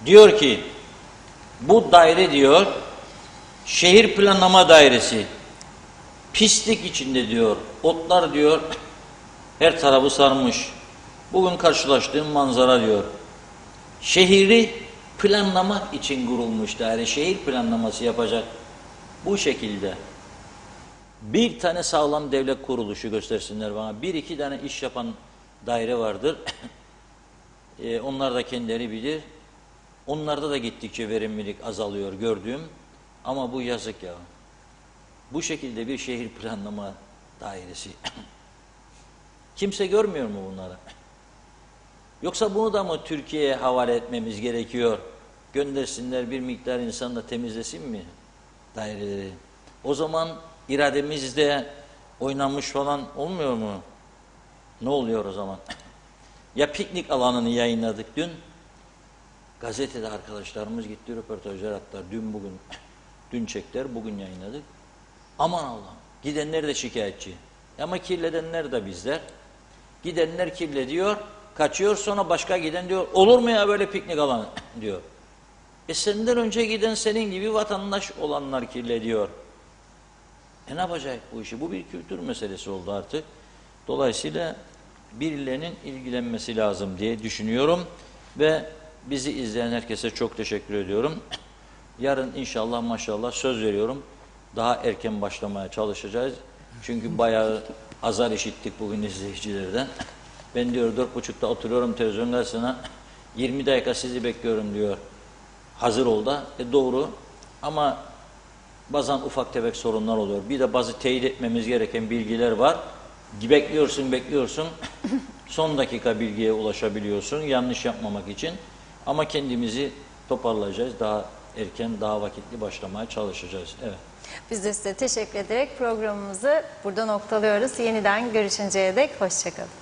Diyor ki, bu daire diyor, şehir planlama dairesi. Pislik içinde diyor, otlar diyor, her tarafı sarmış. Bugün karşılaştığım manzara diyor. Şehri planlamak için kurulmuş daire, şehir planlaması yapacak bu şekilde. Bir tane sağlam devlet kuruluşu göstersinler bana. 1-2 tane iş yapan daire vardır. Onlar da kendileri bilir. Onlarda da gittikçe verimlilik azalıyor gördüğüm. Ama bu yazık ya. Bu şekilde bir şehir planlama dairesi. Kimse görmüyor mu bunları? Yoksa bunu da mı Türkiye'ye havale etmemiz gerekiyor? Göndersinler bir miktar insan da temizlesin mi daireleri? O zaman irademizde oynanmış falan olmuyor mu? Ne oluyor o zaman? Ya piknik alanını yayınladık dün. Gazetede arkadaşlarımız gitti röportajlar attılar. Dün çektiler, bugün yayınladık. Aman Allah'ım, gidenler de şikayetçi. Ama kirledenler de bizler. Gidenler kirlediyor, kaçıyor, sonra başka giden diyor, olur mu ya böyle piknik alanı diyor. Senden önce giden senin gibi vatandaş olanlar kirlediyor. Ne yapacak bu işi? Bu bir kültür meselesi oldu artık. Dolayısıyla birilerinin ilgilenmesi lazım diye düşünüyorum. Ve bizi izleyen herkese çok teşekkür ediyorum. Yarın inşallah maşallah söz veriyorum. Daha erken başlamaya çalışacağız. Çünkü bayağı azar işittik bugün izleyicilerden. Ben diyor 4.30'da oturuyorum televizyon karşısına. 20 dakika sizi bekliyorum diyor. Hazır ol da. Doğru. Ama bazen ufak tefek sorunlar oluyor. Bir de bazı teyit etmemiz gereken bilgiler var. Bekliyorsun. Son dakika bilgiye ulaşabiliyorsun. Yanlış yapmamak için. Ama kendimizi toparlayacağız. Daha erken, daha vakitli başlamaya çalışacağız. Evet. Biz de size teşekkür ederek programımızı burada noktalıyoruz. Yeniden görüşünceye dek hoşça kalın.